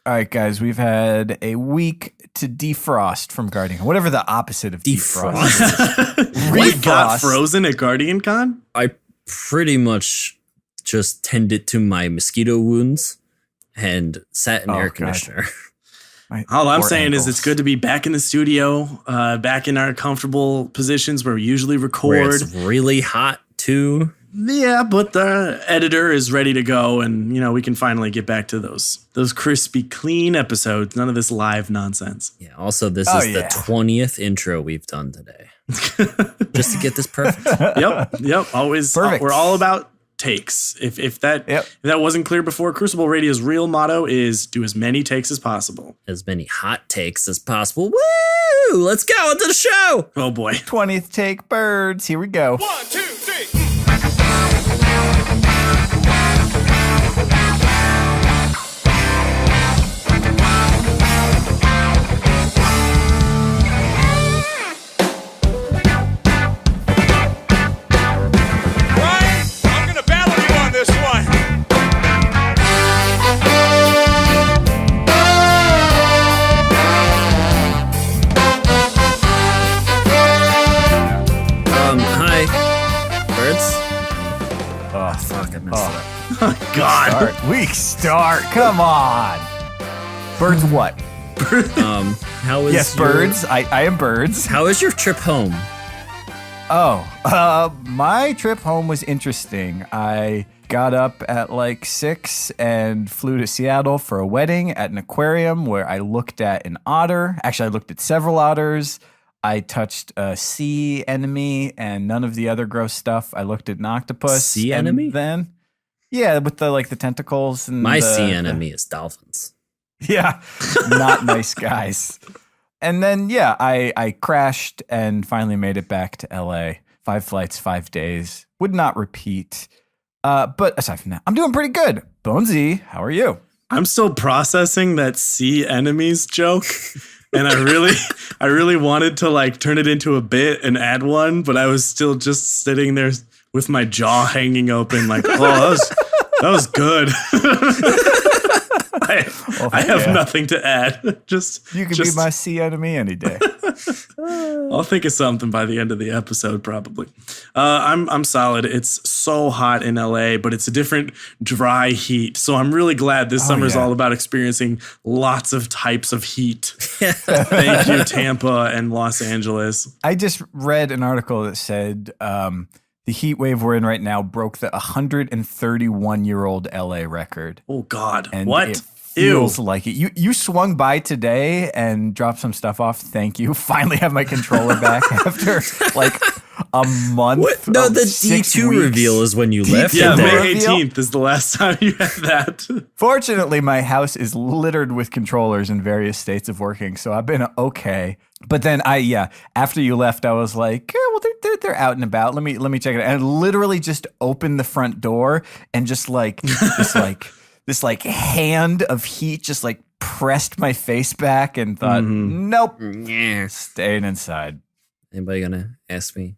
All right, guys, we've had a week to defrost from Guardian. Whatever the opposite of defrost is. We got frozen at Guardian Con? I pretty much just tended to my mosquito wounds and sat in air conditioner. All I'm saying is it's good to be back in the studio, back in our comfortable positions where we usually record. Where it's really hot too. Yeah, but the editor is ready to go, and we can finally get back to those crispy, clean episodes. None of this live nonsense. Yeah. Also, this is the 20th intro we've done today, just to get this perfect. Yep. Always perfect. We're all about takes. If that wasn't clear before, Crucible Radio's real motto is do as many takes as possible, as many hot takes as possible. Woo! Let's go into the show. Oh boy, 20th take birds. Here we go. 1, 2, 3. God. Weak start. Come on. Birds what? How is yes, birds. I am birds. How is your trip home? My trip home was interesting. I got up at like 6 and flew to Seattle for a wedding at an aquarium where I looked at an otter. Actually, I looked at several otters. I touched a sea anemone and none of the other gross stuff. I looked at an octopus. Sea anemone? Then, yeah, with the tentacles and my sea anemone is dolphins. Yeah, not nice guys. And then, I crashed and finally made it back to LA. 5 flights, 5 days. Would not repeat. But aside from that, I'm doing pretty good. Bonesy, how are you? I'm still processing that sea enemies joke. And I really wanted to turn it into a bit and add one, but I was still just sitting there with my jaw hanging open that was good. I have nothing to add. You can be my sea enemy any day. I'll think of something by the end of the episode, probably. I'm solid. It's so hot in LA, but it's a different dry heat. So I'm really glad this summer is all about experiencing lots of types of heat. Thank you, Tampa and Los Angeles. I just read an article that said the heat wave we're in right now broke the 131-year-old LA record. Oh, God. And what? It feels like it. You swung by today and dropped some stuff off. Thank you. Finally have my controller back after a month. What? No, the D2 reveal is when you left. Yeah, May 18th is the last time you had that. Fortunately, my house is littered with controllers in various states of working, so I've been okay. But then after you left, I was like, they're out and about. Let me check it out. And I literally just opened the front door and just this hand of heat just pressed my face back and thought, nope, staying inside. Anybody gonna ask me?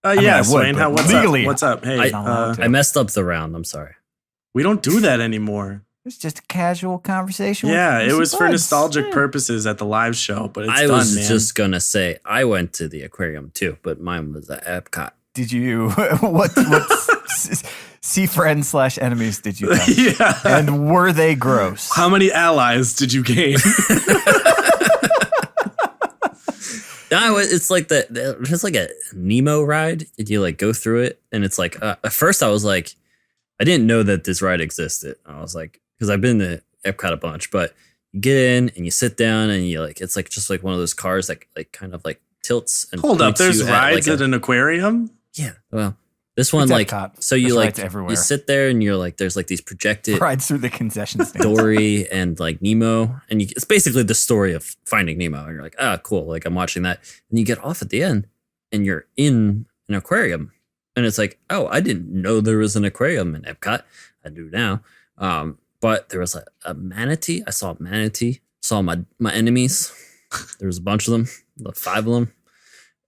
Swain, what's up? Hey, I messed up the round. I'm sorry. We don't do that anymore. It's just a casual conversation. Yeah, it was for nostalgic purposes at the live show, but I was just gonna say I went to the aquarium too, but mine was at Epcot. Did you? What sea friends / enemies did you touch? Yeah, and were they gross? How many allies did you gain? It's like it's like a Nemo ride. You go through it, and it's at first I was like, I didn't know that this ride existed. I was like, because I've been to Epcot a bunch, but you get in and you sit down and you it's just one of those cars that kind of tilts and hold up. There's rides at an aquarium. Yeah, well, this one so you you sit there and you're there's these projected rides through the concession stand. Dory and Nemo, and it's basically the story of Finding Nemo, and you're cool, I'm watching that, and you get off at the end and you're in an aquarium, and it's I didn't know there was an aquarium in Epcot. I do now. But there was a manatee. I saw a manatee. Saw my enemies. There was a bunch of them, 5 of them.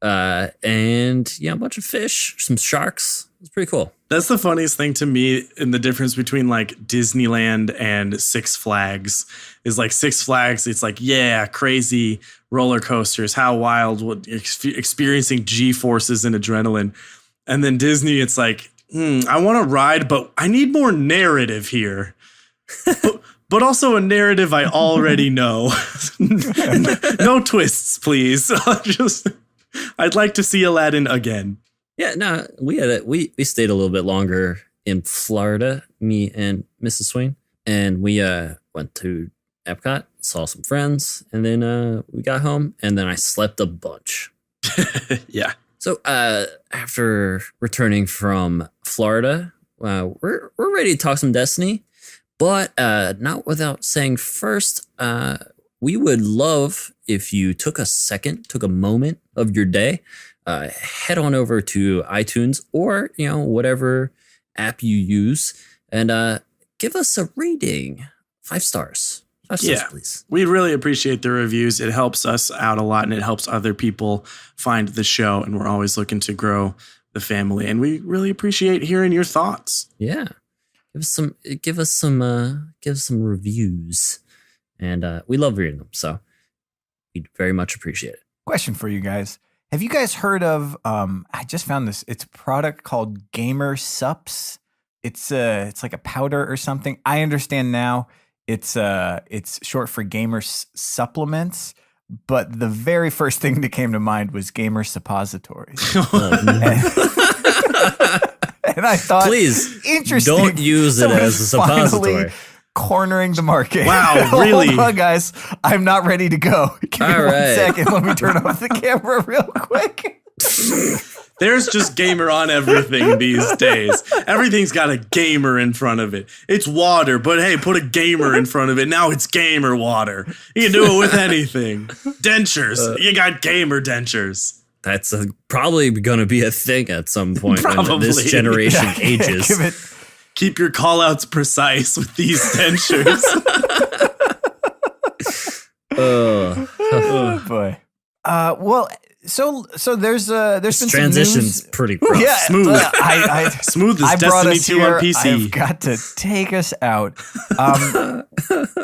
And a bunch of fish, some sharks. It's pretty cool. That's the funniest thing to me in the difference between like Disneyland and Six Flags is like Six Flags. It's like, yeah, crazy roller coasters. How wild, what experiencing G-forces and adrenaline. And then Disney, it's like, I want to ride, but I need more narrative here. But also a narrative I already know. No twists, please. I'd like to see Aladdin again. Yeah, no, we stayed a little bit longer in Florida, me and Mrs. Swain, and we went to Epcot, saw some friends, and then we got home, and then I slept a bunch. Yeah. So after returning from Florida, we're ready to talk some Destiny, but not without saying first, we would love if you took a moment of your day, head on over to iTunes or whatever app you use, and give us a rating, 5 stars. 5 stars, please. We really appreciate the reviews. It helps us out a lot, and it helps other people find the show. And we're always looking to grow the family, and we really appreciate hearing your thoughts. Yeah, give us some reviews, and we love reading them. So we'd very much appreciate it. Question for you guys. Have you guys heard of, I just found this, it's a product called Gamer Sups. It's like a powder or something. I understand now it's short for Gamer Supplements, but the very first thing that came to mind was Gamer Suppositories. And I thought, please, interesting. don't use it as a suppository. Finally cornering the market. Wow, really? Hold on, guys. I'm not ready to go. Give me All 1 right. second. Let me turn off the camera real quick. There's just gamer on everything these days. Everything's got a gamer in front of it. It's water, but hey, put a gamer in front of it. Now it's gamer water. You can do it with anything. Dentures. You got gamer dentures. That's probably going to be a thing at some point when Probably. this generation ages. Give it. Keep your call outs precise with these dentures. Oh boy. Well, so there's been some Transition's news. pretty rough. Yeah, Smooth. I Smooth as I brought Destiny us 2 here. on PC. I've got to take us out.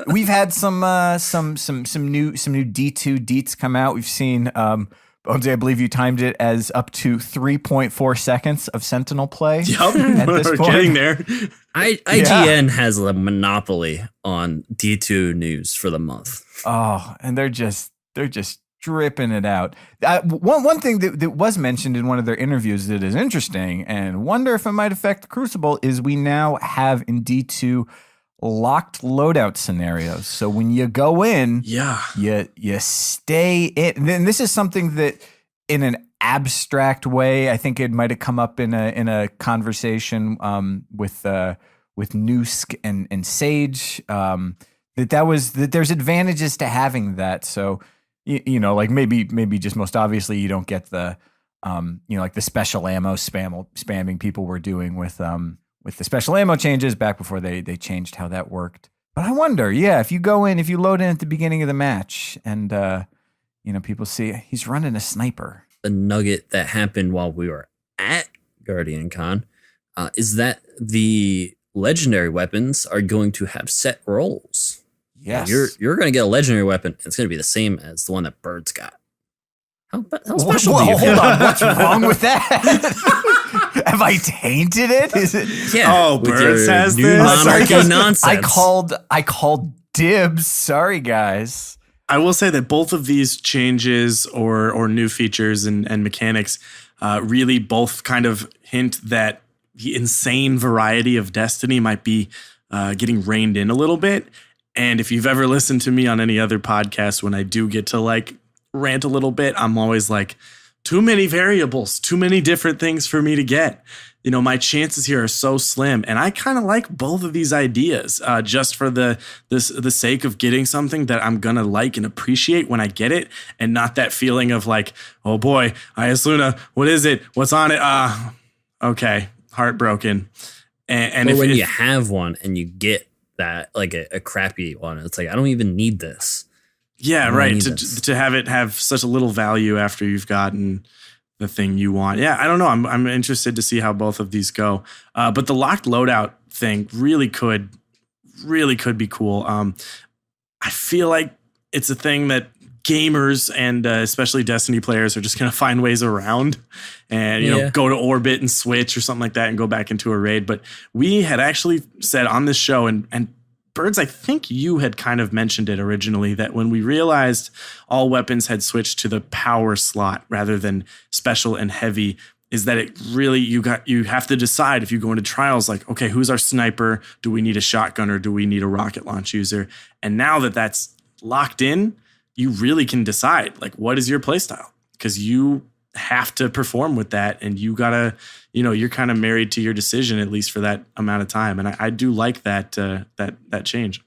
We've had some new D2 deets come out. We've seen Jose, I believe you timed it as up to 3.4 seconds of Sentinel play. Yup, At this we're point. getting there. IGN has a monopoly on D2 news for the month. Oh, and they're just dripping it out. One thing that was mentioned in one of their interviews that is interesting and wonder if it might affect the Crucible is we now have in D2 locked loadout scenarios. So when you go in, Yeah. you stay in. Then this is something that in an abstract way, I think it might have come up in a conversation with Noosk and Sage, that there's advantages to having that. So like maybe just most obviously you don't get the like the special ammo spamming people were doing with the special ammo changes back before they changed how that worked. But I wonder, if you load in at the beginning of the match and people see he's running a sniper. The nugget that happened while we were at Guardian Con is that the legendary weapons are going to have set rolls. Yes. You're going to get a legendary weapon. It's going to be the same as the one that Bird's got. How special do you feel? Hold on, what's wrong with that? Have I tainted it? Is it? Yeah. Oh, with Birds your has new this? monarchy Sorry, nonsense. I called dibs. Sorry, guys. I will say that both of these changes or new features and mechanics really both kind of hint that the insane variety of Destiny might be getting reined in a little bit. And if you've ever listened to me on any other podcast, when I do get to like rant a little bit, I'm always like, too many variables, too many different things for me to get. My chances here are so slim. And I kind of like both of these ideas just for the sake of getting something that I'm going to like and appreciate when I get it. And not that feeling of like, oh boy, Ayasluna, what is it? What's on it? Okay, heartbroken. And or if when you have one and you get that, like a crappy one, it's like, I don't even need this. Yeah, I don't right. need To this. have it have such a little value after you've gotten the thing you want. Yeah, I don't know. I'm interested to see how both of these go. But the locked loadout thing really could be cool. I feel like it's a thing that gamers and especially Destiny players are just going to find ways around and, you know, go to orbit and switch or something like that and go back into a raid. But we had actually said on this show, and Birds, I think you had kind of mentioned it originally, that when we realized all weapons had switched to the power slot rather than special and heavy, is that it really, you have to decide if you go into trials, like, okay, who's our sniper? Do we need a shotgun or do we need a rocket launch user? And now that that's locked in, you really can decide, like, what is your playstyle? Because you have to perform with that, and you gotta, you know, you're kind of married to your decision, at least for that amount of time. And I do like that that change.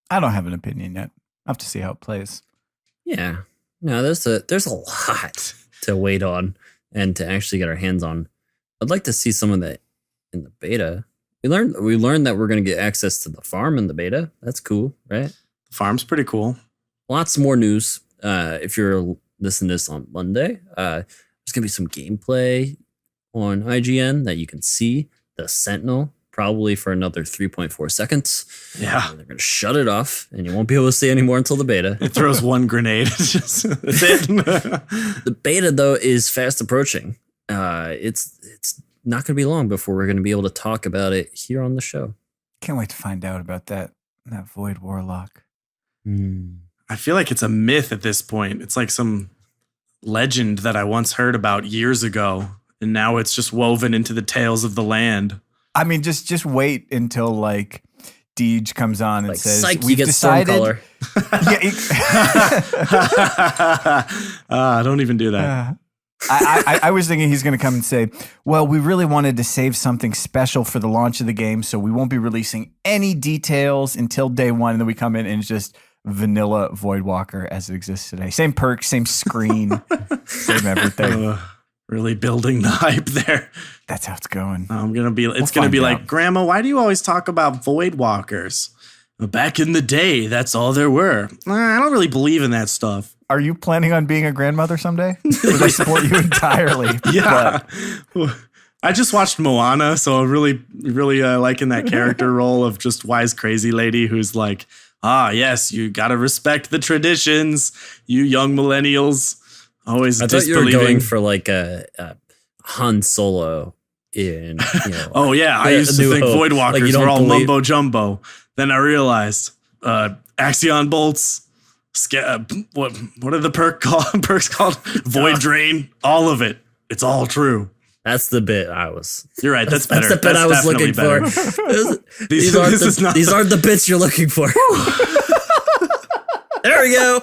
I don't have an opinion yet. I have to see how it plays. Yeah. No, there's a lot to wait on and to actually get our hands on. I'd like to see some of that in the beta. We learned that we're going to get access to the farm in the beta. That's cool, right? The farm's pretty cool. Lots more news. If you're listening to this on Monday, there's going to be some gameplay on IGN that you can see. The Sentinel, probably for another 3.4 seconds. Yeah. They're going to shut it off, and you won't be able to see anymore until the beta. It throws one grenade. That's it. The beta, though, is fast approaching. It's not going to be long before we're going to be able to talk about it here on the show. Can't wait to find out about that Void Warlock. I feel like it's a myth at this point. It's like some legend that I once heard about years ago, and now it's just woven into the tales of the land. I mean, just wait until like Deej comes on and Like, says, psych, you "We've get decided." Don't even do that. I was thinking he's going to come and say, "Well, we really wanted to save something special for the launch of the game, so we won't be releasing any details until day one." And then we come in and it's just vanilla Voidwalker as it exists today. Same perks, same screen, same everything. Really building the hype there. That's how it's going. It's gonna be like, Grandma, why do you always talk about Voidwalkers? Back in the day, that's all there were. I don't really believe in that stuff. Are you planning on being a grandmother someday? Because I support you entirely. Yeah. I just watched Moana, so I'm really liking that character role of just wise crazy lady who's like, yes, you gotta respect the traditions, you young millennials. Always I thought you were going for like a Han Solo in, you know. Oh yeah, I used to think Voidwalkers like were all mumbo jumbo. Then I realized Axion bolts. What are the perks called? Void drain. All of it. It's all true. That's the bit I was. You're right. That's better. That's the bit I was looking for. These aren't the bits you're looking for. There we go.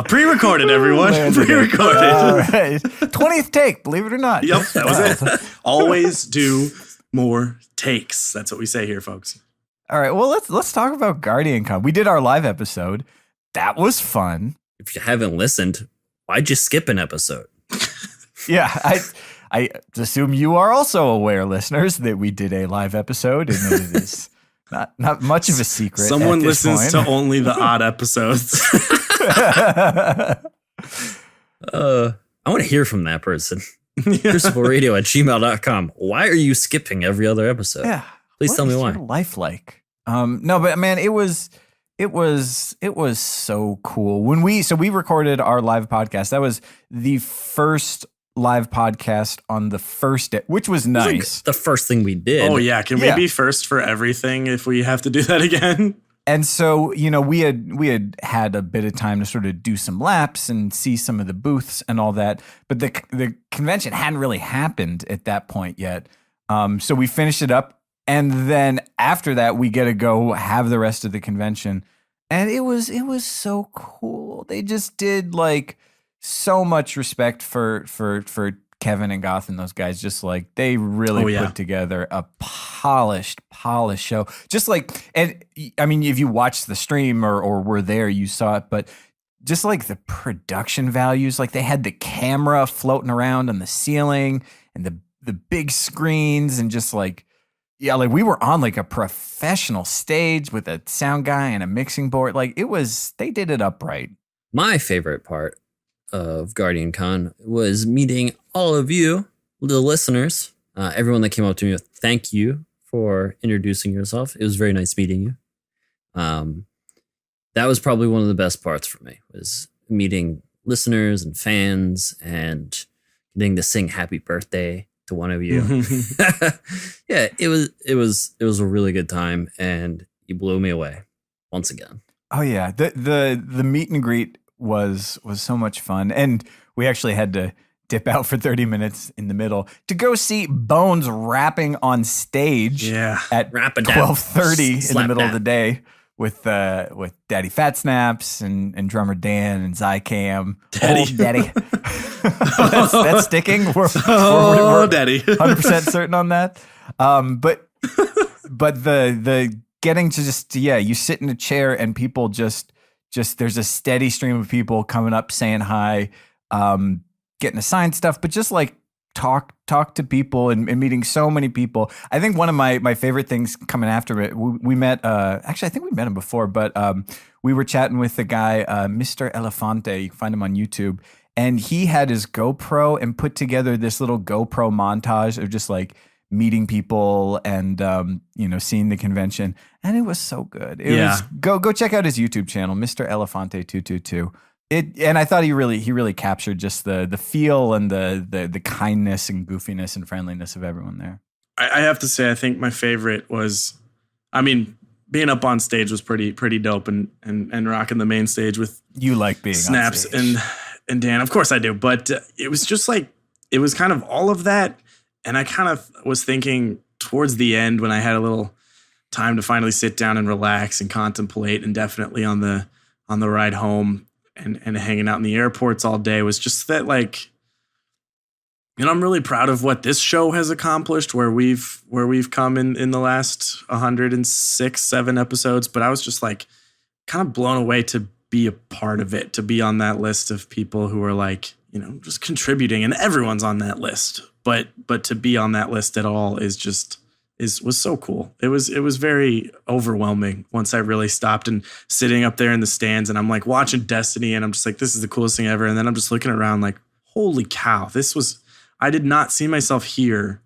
Pre-recorded, everyone. Pre-recorded. All right. 20th take, believe it or not. Yep, that was it. Always do more takes. That's what we say here, folks. All right. Well, let's talk about Guardian Con. We did our live episode. That was fun. If you haven't listened, why'd you skip an episode? Yeah, I assume you are also aware, listeners, that we did a live episode, and it is not much of a secret. Someone listens to only the odd episodes. I want to hear from that person. crucibleradio@gmail.com. Why are you skipping every other episode? Yeah. Please tell me why. What is your life like? No, but man, it was so cool. When we recorded our live podcast. That was the first live podcast on the first day, which was nice. Like the first thing we did. Oh yeah, can we be first for everything if we have to do that again? And so, you know, we had a bit of time to sort of do some laps and see some of the booths and all that, but the convention hadn't really happened at that point yet. So we finished it up, and then after that, we get to go have the rest of the convention, and it was so cool. They just did like so much respect for Kevin and Goth and those guys. Just like they really put together a polished show. Just like, and I mean, if you watched the stream or were there, you saw it, but just like the production values, like they had the camera floating around on the ceiling and the big screens, and just like, yeah, like we were on like a professional stage with a sound guy and a mixing board. Like they did it upright. My favorite part of Guardian Con was meeting all of you, the listeners, everyone that came up to me. Thank you for introducing yourself. It was very nice meeting you. That was probably one of the best parts for me, was meeting listeners and fans and getting to sing happy birthday to one of you. Yeah, it was a really good time, and you blew me away once again. Oh yeah, the meet and greet was so much fun, and we actually had to dip out for 30 minutes in the middle to go see Bones rapping on stage at 12:30 in the middle of the day with Daddy Fat Snaps and drummer Dan and Zycam. Daddy. that's sticking. We're Daddy. 100% certain on that. But the getting to just, you sit in a chair and people just there's a steady stream of people coming up saying hi, getting assigned stuff, but just like talk to people and meeting so many people. I think one of my favorite things coming after it, we met, actually I think we met him before, but we were chatting with the guy, Mr. Elefante. You can find him on YouTube. And he had his GoPro and put together this little GoPro montage of just like meeting people and seeing the convention, and it was so good. It was go check out his YouTube channel, Mr. Elefante 222. And I thought he really captured just the feel and the kindness and goofiness and friendliness of everyone there. I have to say, I think my favorite was, I mean, being up on stage was pretty dope, and rocking the main stage with you like being Snaps on stage. and Dan. Of course I do, but it was just like, it was kind of all of that. And I kind of was thinking towards the end, when I had a little time to finally sit down and relax and contemplate, and definitely on the ride home and hanging out in the airports all day, was just that, like, I'm really proud of what this show has accomplished, where we've come in the last 106-7 episodes. But I was just like kind of blown away to be a part of it, to be on that list of people who are like, just contributing, and everyone's on that list. But to be on that list at all was so cool. It was very overwhelming once I really stopped and sitting up there in the stands, and I'm like watching Destiny, and I'm just like, this is the coolest thing ever. And then I'm just looking around like, holy cow, I did not see myself here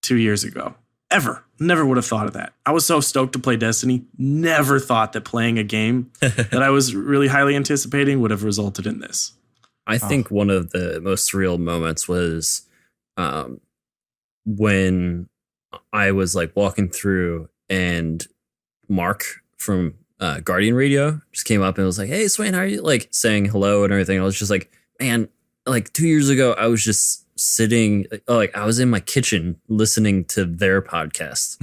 2 years ago. Ever. Never would have thought of that. I was so stoked to play Destiny. Never thought that playing a game that I was really highly anticipating would have resulted in this. I think one of the most surreal moments was when I was like walking through, and Mark from Guardian Radio just came up and was like, "Hey, Swain, how are you?" Like saying hello and everything. I was just like, man, like 2 years ago, I was just sitting, like I was in my kitchen listening to their podcast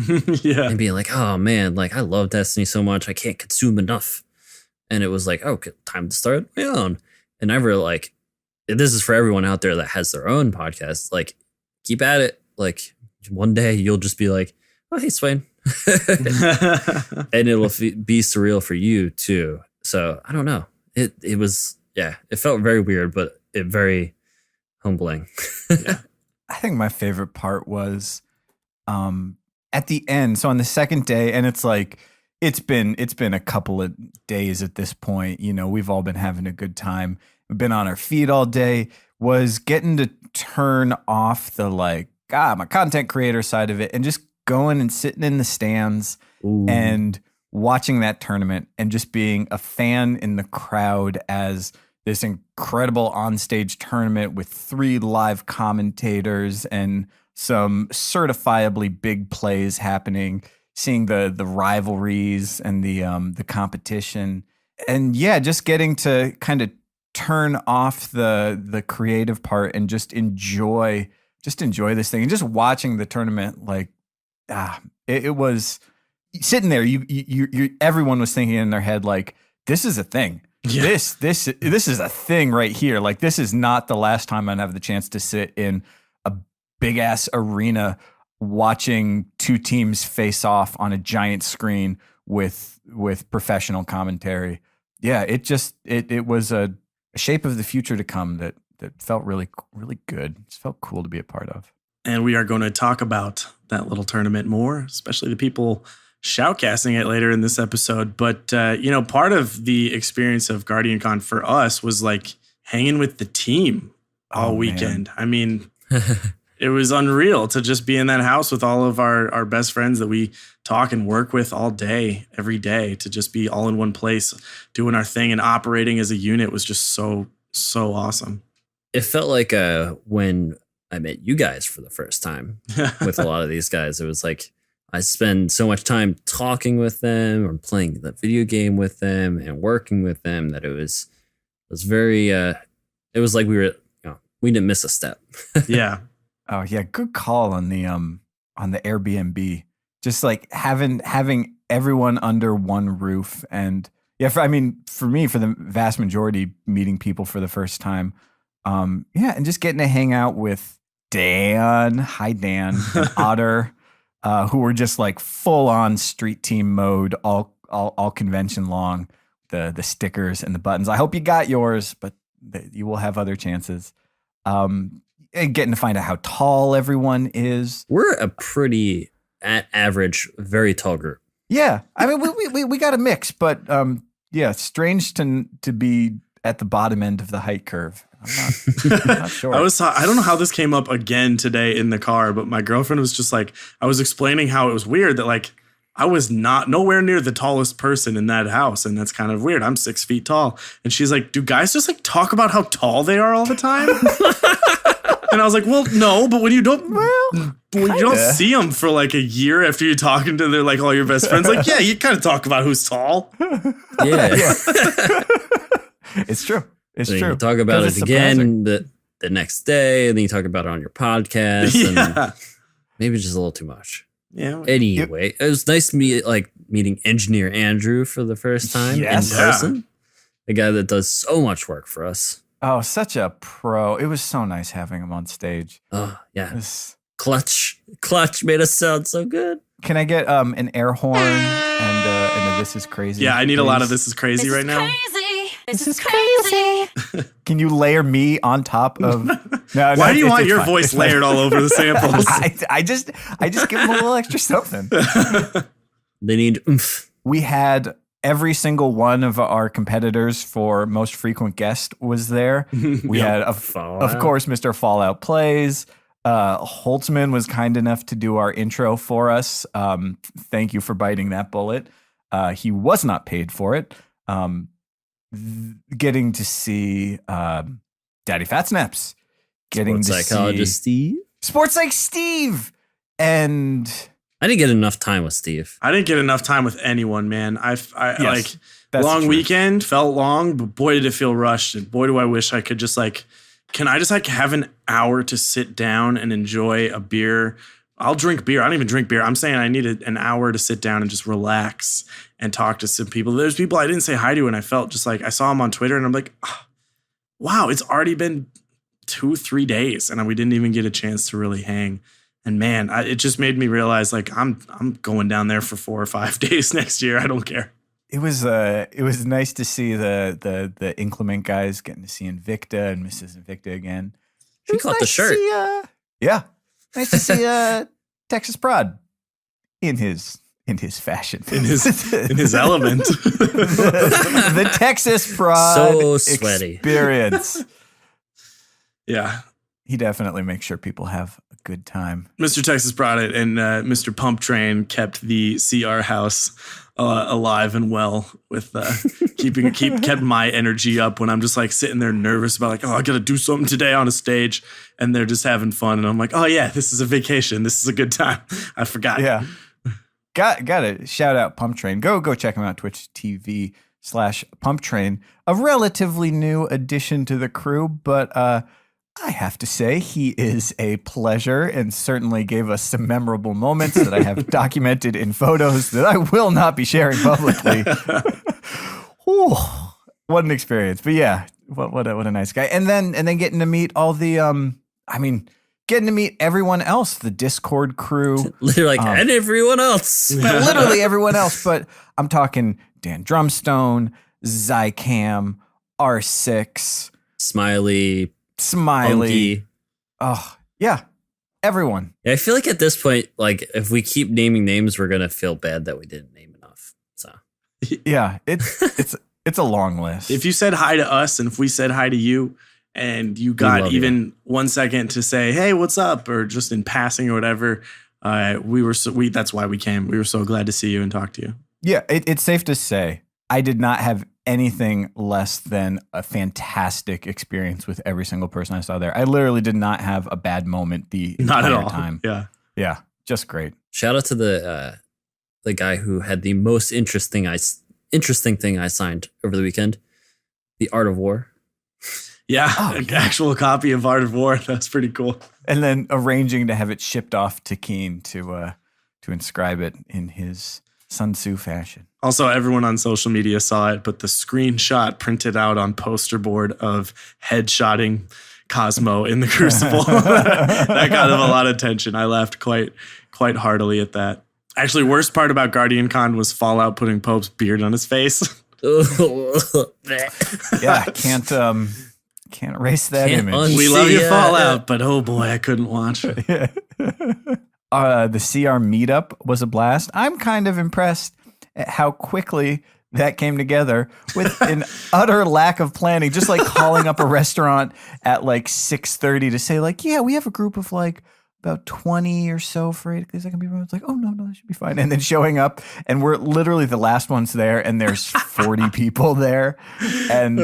and being like, oh man, like I love Destiny so much. I can't consume enough. And it was like, oh, time to start my own. And I really like, this is for everyone out there that has their own podcast. Like, keep at it. Like, one day you'll just be like, oh, hey, Swain. And it'll be surreal for you too. So I don't know. It was, it felt very weird, but it very humbling. I think my favorite part was at the end. So on the second day, and it's like, it's been a couple of days at this point. We've all been having a good time. We've been on our feet all day. Was getting to turn off the like, my content creator side of it, and just going and sitting in the stands and watching that tournament, and just being a fan in the crowd as this incredible onstage tournament with 3 live commentators and some certifiably big plays happening, seeing the rivalries and the competition. And just getting to kind of turn off the creative part and just enjoy this thing, and just watching the tournament. Like, it was sitting there. You everyone was thinking in their head, like, this is a thing. Yeah. This is a thing right here. Like, this is not the last time I'd have the chance to sit in a big ass arena watching 2 teams face off on a giant screen with professional commentary. Yeah, it was a shape of the future to come that felt really, really good. It felt cool to be a part of. And we are going to talk about that little tournament more, especially the people shoutcasting it later in this episode. But, part of the experience of GuardianCon for us was like hanging with the team all Oh, weekend. I mean, it was unreal to just be in that house with all of our best friends that we talk and work with all day, every day, to just be all in one place doing our thing and operating as a unit was just so awesome. It felt like when I met you guys for the first time with a lot of these guys. It was like I spend so much time talking with them or playing the video game with them and working with them that it was very it was like we didn't miss a step. Yeah. Oh yeah, good call on the Airbnb. Just like having everyone under one roof, and yeah, for me, for the vast majority, meeting people for the first time. Yeah, and just getting to hang out with Dan, hi Dan, and Otter, who were just like full on street team mode, all convention long. The stickers and the buttons. I hope you got yours, but you will have other chances. And getting to find out how tall everyone is. We're a pretty average, very tall group. Yeah, I mean we got a mix, but yeah, strange to be at the bottom end of the height curve. I'm not sure. I don't know how this came up again today in the car, but my girlfriend was just like, I was explaining how it was weird that like I was nowhere near the tallest person in that house, and that's kind of weird. I'm 6 feet tall, and she's like, "Do guys just like talk about how tall they are all the time?" And I was like, "Well, no, but when you don't see them for like a year after you're talking to their like all your best friends, like yeah, you kind of talk about who's tall." Yeah. It's true. It's So true. you talk about 'Cause it it's again surprising. the next day, and then you talk about it on your podcast. Yeah. And maybe just a little too much. Yeah. Anyway, it was nice to meeting Engineer Andrew for the first time Yes. in person. The guy that does so much work for us. Oh, such a pro. It was so nice having him on stage. Oh, yeah. This- Clutch made us sound so good. Can I get an air horn and a This Is Crazy? Yeah, I need a lot of please? This Is Crazy right now. This is crazy. Can you layer me on top of? No, Why do you it's- want it's your fine. voice It's fine. layered all over the samples? I just give him a little extra something. They need oomph. We had every single one of our competitors for most frequent guest was there. We Yep. had, of Fallout. course, Mr. Fallout Plays. Holtzman was kind enough to do our intro for us. Thank you for biting that bullet. He was not paid for it. Getting to see Daddy Fat Snaps. Getting Sports to psychologist see Steve. Sports Psych Steve. And I didn't get enough time with Steve. I didn't get enough time with anyone, man. I like that's long true. weekend felt long, but boy did it feel rushed. And boy do I wish I could just like, can I just like have an hour to sit down and enjoy a beer? I'll drink beer. I don't even drink beer. I'm saying I needed an hour to sit down and just relax and talk to some people. There's people I didn't say hi to, and I felt just like I saw them on Twitter, and I'm like, oh, wow, it's already been 2-3 days, and we didn't even get a chance to really hang. And man, it just made me realize like I'm going down there for 4 or 5 days next year. I don't care. It was nice to see the inclement guys getting to see Invicta and Mrs. Invicta again. She It was caught the nice to shirt. see, yeah, nice to see Texas Prod in his fashion, In his element. the Texas Prod So sweaty. experience. Yeah. He definitely makes sure people have a good time. Mr. Texas brought it, and Mr. Pump Train kept the CR house alive and well with kept my energy up when I'm just like sitting there nervous about like, oh, I got to do something today on a stage, and they're just having fun, and I'm like, oh yeah, this is a vacation, this is a good time. I forgot. Yeah. Got to shout out Pump Train. Go check him out, Twitch TV/Pump Train. A relatively new addition to the crew, but I have to say he is a pleasure and certainly gave us some memorable moments that I have documented in photos that I will not be sharing publicly. Whew, what an experience. But yeah, what a nice guy. And then getting to meet all the getting to meet everyone else, the Discord crew. They're like, and everyone else. Literally everyone else, but I'm talking Dan Drumstone, Zycam, R6, Smiley, Smiley. Funky. Oh, yeah. Everyone. Yeah, I feel like at this point, like if we keep naming names, we're gonna feel bad that we didn't name enough. So Yeah. It's It's a long list. If you said hi to us and if we said hi to you and you got even 1 second to say, hey, what's up? Or just in passing or whatever, that's why we came. We were so glad to see you and talk to you. Yeah, it's safe to say I did not have anything less than a fantastic experience with every single person I saw there. I literally did not have a bad moment the Not entire at all. time. Yeah. Yeah, just great. Shout out to the guy who had the most interesting thing I signed over the weekend, The Art of War. Yeah, an actual copy of Art of War. That's pretty cool. And then arranging to have it shipped off to Keen to inscribe it in his Sun Tzu fashion. Also, everyone on social media saw it, but the screenshot printed out on poster board of headshotting Cosmo in the Crucible that got him a lot of attention. I laughed quite heartily at that. Actually, worst part about Guardian Con was Fallout putting Pope's beard on his face. Yeah, can't erase that image. We love you, Fallout, but oh boy, I couldn't watch. The CR meetup was a blast. I'm kind of impressed at how quickly that came together with an utter lack of planning. Just like calling up a restaurant at like 6:30 to say like, yeah, we have a group of like about 20 or so for 8 o'clock. It's like, oh no, that should be fine. And then showing up and we're literally the last ones there and there's 40 people there. And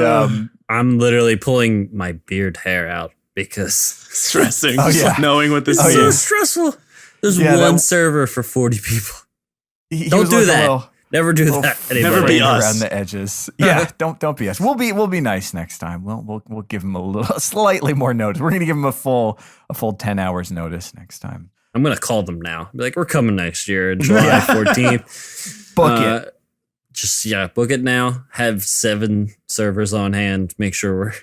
I'm literally pulling my beard hair out because stressing, knowing what this is. is. So stressful. There's one server for 40 people. Don't do that. Never do that. Never be us around the edges. Yeah, don't be us. We'll be nice next time. We'll give him slightly more notice. We're gonna give him a full 10 hours notice next time. I'm gonna call them now. Be like, we're coming next year, July 14th. Book it. Just book it now. Have 7 servers on hand. Make sure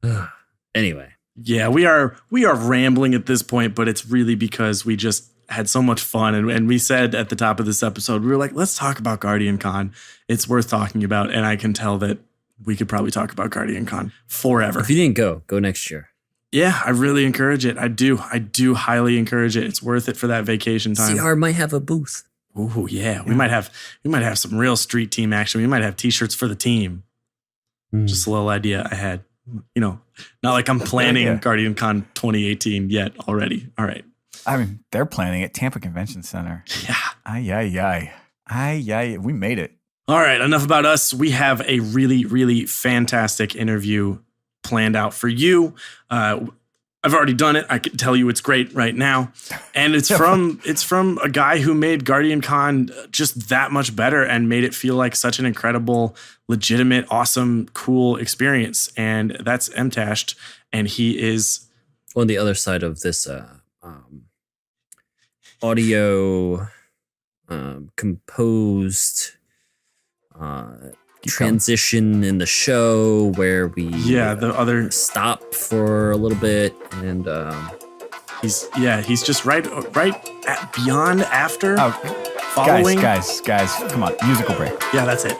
we're anyway. Yeah, we are rambling at this point, but it's really because we just had so much fun. And we said at the top of this episode, we were like, let's talk about Guardian Con. It's worth talking about. And I can tell that we could probably talk about Guardian Con forever. If you didn't go next year. Yeah, I really encourage it. I do highly encourage it. It's worth it for that vacation time. CR might have a booth. Oh yeah. We might have some real street team action. We might have t-shirts for the team. Just a little idea I had. Not like I'm planning Guardian Con 2018 yet already. All right. I mean, they're planning at Tampa Convention Center. Yeah. Ay. We made it. All right. Enough about us. We have a really, really fantastic interview planned out for you. I've already done it. I can tell you it's great right now. And it's from a guy who made Guardian Con just that much better and made it feel like such an incredible, legitimate, awesome, cool experience. And that's MTashed. And he is on the other side of this audio composed transition in the show where we the other stop for a little bit and he's just right at beyond after following guys come on, musical break. Yeah, that's it.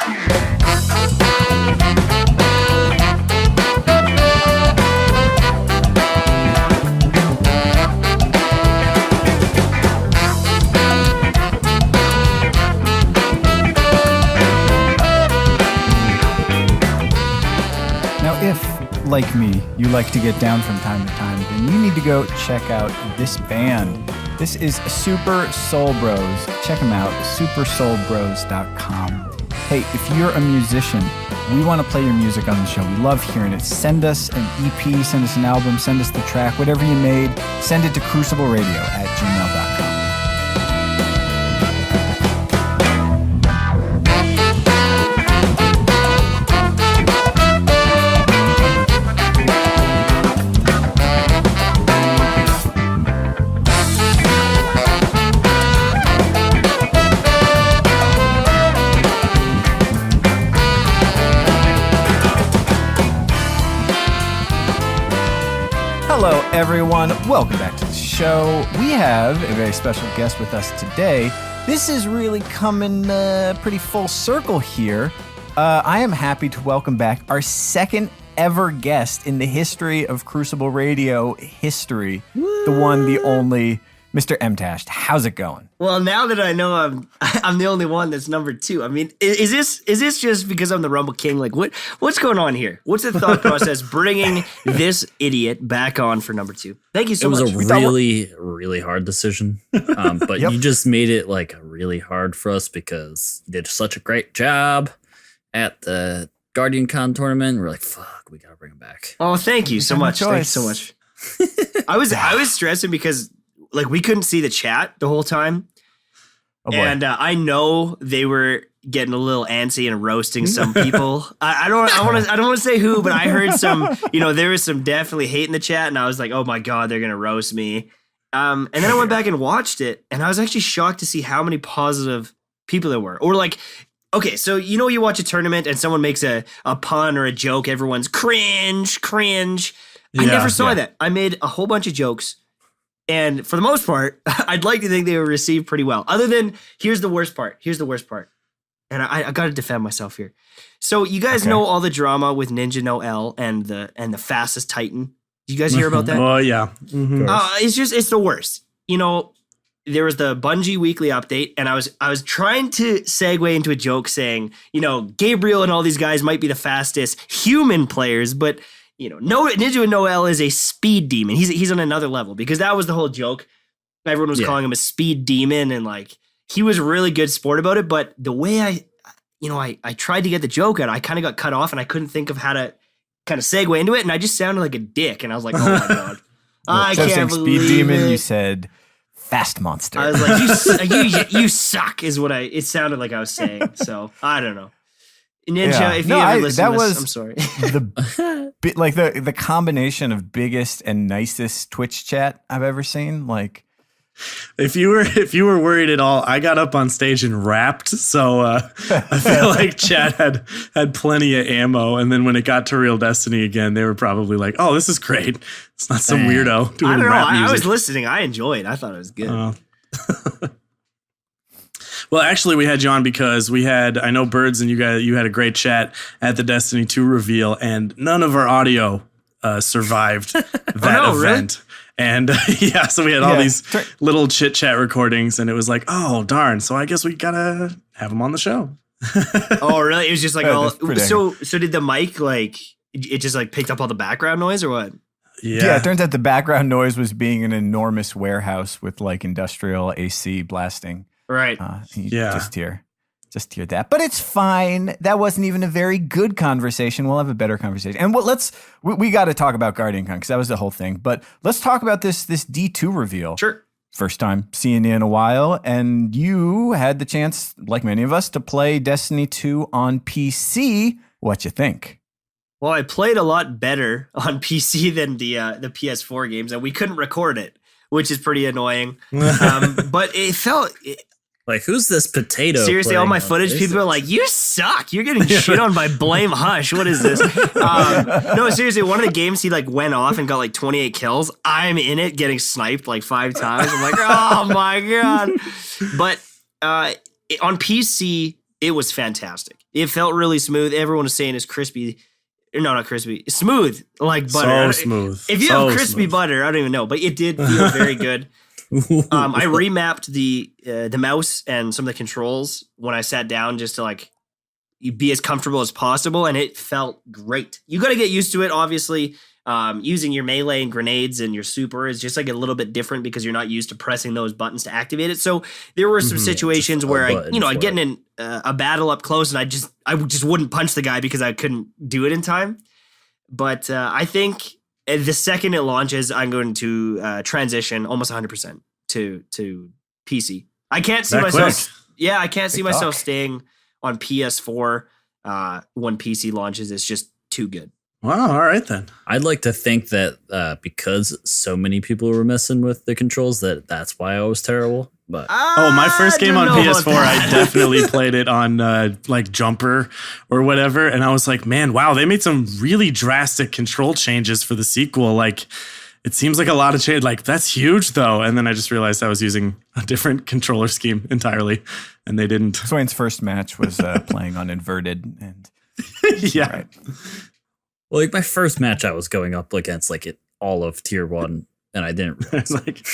If, like me, you like to get down from time to time, then you need to go check out this band. This is Super Soul Bros. Check them out, supersoulbros.com. Hey, if you're a musician, we want to play your music on the show. We love hearing it. Send us an EP, send us an album, send us the track, whatever you made, send it to crucibleradio@gmail.com. Hello, everyone. Welcome back to the show. We have a very special guest with us today. This is really coming pretty full circle here. I am happy to welcome back our second ever guest in the history of Crucible Radio history. Woo! The one, the only, Mr. Mtashed, how's it going? Well, now that I know I'm the only one that's number 2. I mean, is this just because I'm the Rumble King? Like, what's going on here? What's the thought process bringing this idiot back on for number 2? Thank you so much. It was a really, really hard decision, but Yep. you just made it like really hard for us because you did such a great job at the Guardian Con tournament. We're like, fuck, we gotta bring him back. Oh, thank you so No much. Thank you choice. so much. I was stressing because like we couldn't see the chat the whole time. Oh boy. And I know they were getting a little antsy and roasting some people. I don't want to say who, but I heard some. There was some definitely hate in the chat, and I was like, oh my god, they're gonna roast me. And then I went back and watched it, and I was actually shocked to see how many positive people there were. Or like, okay, so you watch a tournament and someone makes a pun or a joke, everyone's cringe. I never saw that. I made a whole bunch of jokes. And for the most part, I'd like to think they were received pretty well. Other than, here's the worst part. And I got to defend myself here. So you guys know all the drama with Ninja Noel and the fastest Titan. Did you guys hear about that? Oh yeah. Mhm. It's the worst. There was the Bungie weekly update, and I was trying to segue into a joke saying, Gabriel and all these guys might be the fastest human players, but Ninja Noel is a speed demon. He's on another level because that was the whole joke. Everyone was calling him a speed demon, and like he was a really good sport about it. But the way I tried to get the joke out, I kind of got cut off, and I couldn't think of how to kind of segue into it, and I just sounded like a dick. And I was like, oh my god, I Instead of can't saying believe speed demon, it. you said fast monster. I was like, you suck is what it sounded like I was saying. So I don't know. Ninja, Yeah. if No, you ever I- listen that to this, was- I'm sorry. the combination of biggest and nicest Twitch chat I've ever seen. Like, If you were worried at all, I got up on stage and rapped, so I feel like Chad had plenty of ammo. And then when it got to Real Destiny again, they were probably like, "Oh, this is great. It's not some weirdo doing I don't know. rap I music." was listening. I enjoyed. I thought it was good. Well, actually, we had you on because I know Birds and you had a great chat at the Destiny 2 reveal, and none of our audio survived that no, really? event. And so we had all these little chit chat recordings, and it was like, oh darn! So I guess we gotta have him on the show. Oh, really? It was just like all. that's pretty So did the mic like it just like picked up all the background noise or what? yeah, it turns out the background noise was being an enormous warehouse with like industrial AC blasting. Right. Just hear that, but it's fine. That wasn't even a very good conversation. We'll have a better conversation. And we got to talk about Guardian Con because that was the whole thing. But let's talk about this D2 reveal. Sure. First time seeing you in a while, and you had the chance, like many of us, to play Destiny 2 on PC. What you think? Well, I played a lot better on PC than the PS4 games, and we couldn't record it, which is pretty annoying. But it felt. Like, who's this potato? Seriously, all playing my on footage, this? people are like, you suck. You're getting shit on by Blame Hush. What is this? No, seriously, one of the games he like went off and got like 28 kills. I'm in it getting sniped like 5 times. I'm like, oh my God. But on PC, it was fantastic. It felt really smooth. Everyone was saying it's crispy. No, not crispy. Smooth, like butter. So smooth. If you So have crispy smooth. butter, I don't even know. But it did feel very good. I remapped the mouse and some of the controls when I sat down just to like be as comfortable as possible, and it felt great. You got to get used to it, obviously. Using your melee and grenades and your super is just like a little bit different because you're not used to pressing those buttons to activate it. So there were some situations just a where button I'd for get in a battle up close and I just wouldn't punch the guy because I couldn't do it in time. But I think the second it launches, I'm going to transition almost 100% to PC. I can't see That myself. quick? Yeah, I can't see Quick myself talk. staying on PS4 when PC launches. It's just too good. Wow. All right then. I'd like to think that because so many people were messing with the controls, that's why I was terrible. But Oh, my first game on don't know about PS4, I that. definitely played it on like Jumper or whatever, and I was like, man, wow, they made some really drastic control changes for the sequel. Like, it seems like a lot of change. Like, that's huge though. And then I just realized I was using a different controller scheme entirely, and they didn't. Swain's first match was playing on inverted, and Yeah. right. well, like my first match, I was going up against like all of tier 1, and I didn't. It's like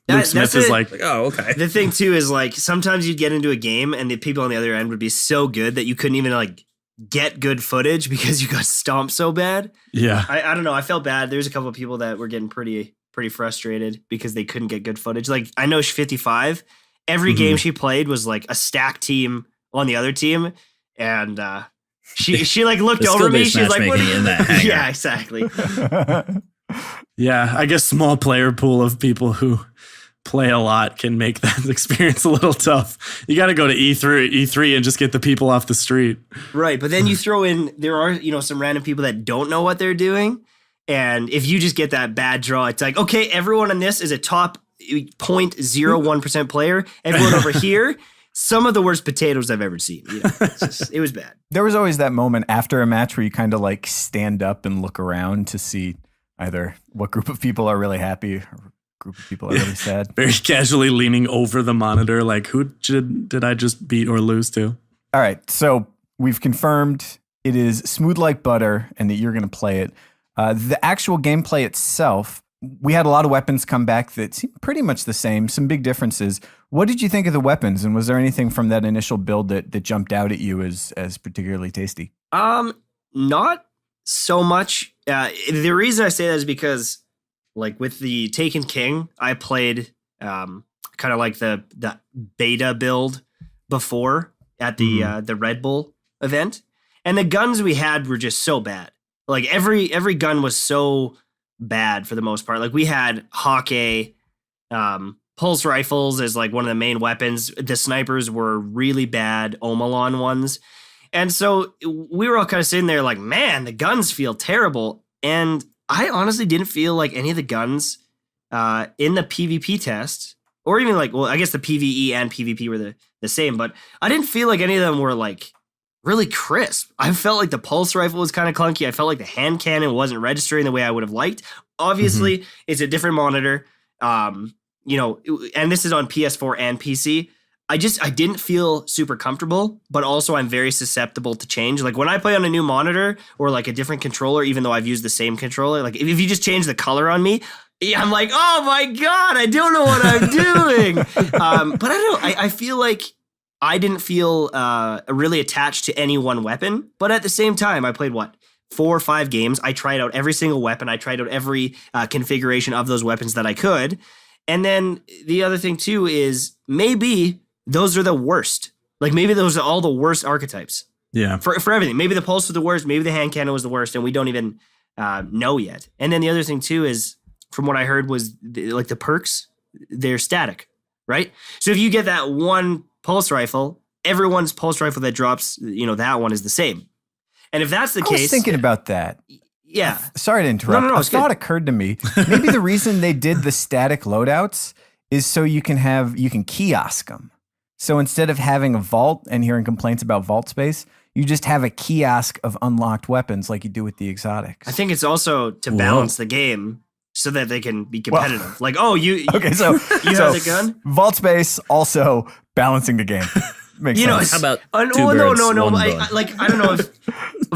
Luke Smith is like, oh, okay. The thing too is like sometimes you'd get into a game and the people on the other end would be so good that you couldn't even like get good footage because you got stomped so bad. yeah. I don't know. I felt bad. There's a couple of people that were getting pretty frustrated because they couldn't get good footage. Like I know 55. Every game she played was like a stacked team on the other team, and she like looked There's over me. skill-based She's like, "What?" matchmaking in that hangar. Yeah, exactly. Yeah, I guess small player pool of people who play a lot can make that experience a little tough. You got to go to E3 and just get the people off the street. Right, but then you throw in there are some random people that don't know what they're doing, and if you just get that bad draw, it's like okay, everyone on this is a top 0.01% player. Everyone over here, some of the worst potatoes I've ever seen. It was bad. There was always that moment after a match where you kind of like stand up and look around to see either what group of people are really happy or what group of people are really sad. Very casually leaning over the monitor, like who did I just beat or lose to? All right, so we've confirmed it is smooth like butter and that you're going to play it. The actual gameplay itself, we had a lot of weapons come back that seemed pretty much the same, some big differences. What did you think of the weapons, and was there anything from that initial build that jumped out at you as particularly tasty? Not so much. The reason I say that is because, like with the Taken King, I played kind of like the beta build before at the Red Bull event, and the guns we had were just so bad. Like every gun was so bad for the most part. Like we had Hawkeye, pulse rifles as like one of the main weapons. The snipers were really bad Omalon ones. And so we were all kind of sitting there like, man, the guns feel terrible. And I honestly didn't feel like any of the guns in the PvP test, or even like, well, I guess the PvE and PvP were the same, but I didn't feel like any of them were like really crisp. I felt like the pulse rifle was kind of clunky. I felt like the hand cannon wasn't registering the way I would have liked. Obviously, it's a different monitor, and this is on PS4 and PC. I didn't feel super comfortable, but also I'm very susceptible to change. Like when I play on a new monitor or like a different controller, even though I've used the same controller, like if you just change the color on me, I'm like, oh my God, I don't know what I'm doing. But I don't know. I feel like I didn't feel really attached to any one weapon, but at the same time, I played 4 or 5 games. I tried out every single weapon. I tried out every configuration of those weapons that I could. And then the other thing too is maybe those are the worst. Like maybe those are all the worst archetypes. Yeah. For everything. Maybe the pulse was the worst. Maybe the hand cannon was the worst, and we don't even know yet. And then the other thing too is, from what I heard, was like the perks, they're static, right? So if you get that one pulse rifle, everyone's pulse rifle that drops, that one is the same. And if that's the case, I was thinking about that. Yeah. Sorry to interrupt. No, A it's thought good. occurred to me. Maybe the reason they did the static loadouts is so you can kiosk them. So instead of having a vault and hearing complaints about vault space, you just have a kiosk of unlocked weapons like you do with the exotics. I think it's also to balance the game so that they can be competitive. Okay, so you have the gun? Vault space also balancing the game. Makes sense. How about no. two birds, one I bone? don't know if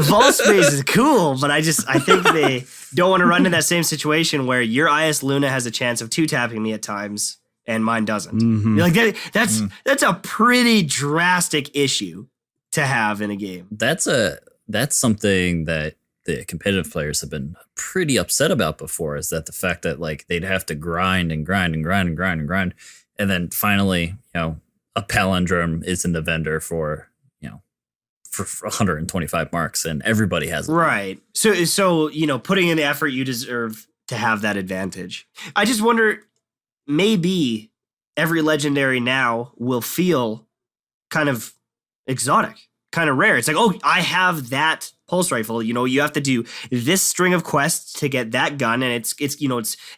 vault space is cool, but I think they don't want to run into that same situation where your IS Luna has a chance of 2-tapping me at times and mine doesn't. Mm-hmm. Like that's a pretty drastic issue to have in a game. That's something that the competitive players have been pretty upset about before, is that the fact that like they'd have to grind and grind and grind and grind and grind, and then finally, a palindrome isn't the vendor for 125 marks, and everybody has it. Right. So putting in the effort, you deserve to have that advantage. I just wonder, maybe every legendary now will feel kind of exotic, kind of rare. It's like, oh, I have that pulse rifle. You have to do this string of quests to get that gun, and it's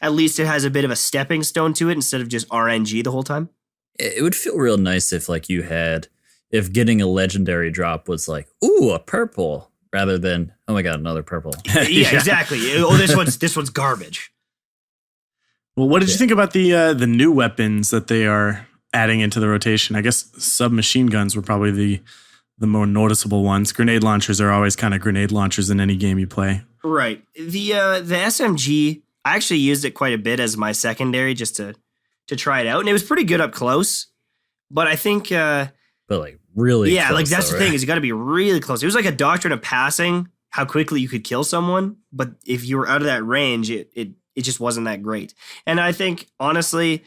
at least it has a bit of a stepping stone to it instead of just RNG the whole time. It would feel real nice if like if getting a legendary drop was like, ooh, a purple, rather than, oh my God, another purple. Yeah, exactly. Oh, this one's garbage. Well, what did you think about the new weapons that they are adding into the rotation? I guess submachine guns were probably the more noticeable ones. Grenade launchers are always kind of grenade launchers in any game you play. Right. The SMG, I actually used it quite a bit as my secondary just to to try it out, and it was pretty good up close. But I think, But like really, yeah, like close, that's though, the thing right? is you got to be really close. It was like a doctrine of passing, how quickly you could kill someone, but if you were out of that range, it just wasn't that great. And I think honestly,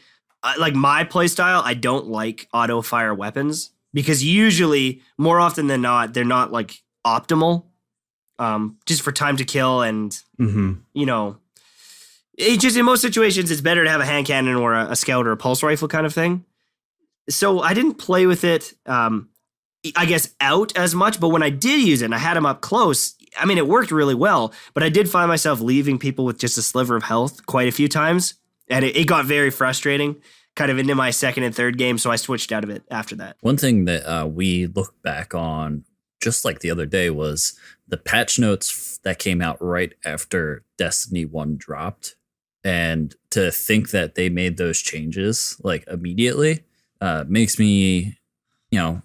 like my play style, I don't like auto fire weapons because usually, more often than not, they're not like optimal, just for time to kill and you know. It just in most situations, it's better to have a hand cannon or a scout or a pulse rifle kind of thing. So I didn't play with it, I guess, out as much. But when I did use it and I had him up close, I mean, it worked really well. But I did find myself leaving people with just a sliver of health quite a few times. And it got very frustrating kind of into my second and third game. So I switched out of it after that. One thing that we looked back on just like the other day was the patch notes that came out right after Destiny 1 dropped. And to think that they made those changes like immediately makes me, you know,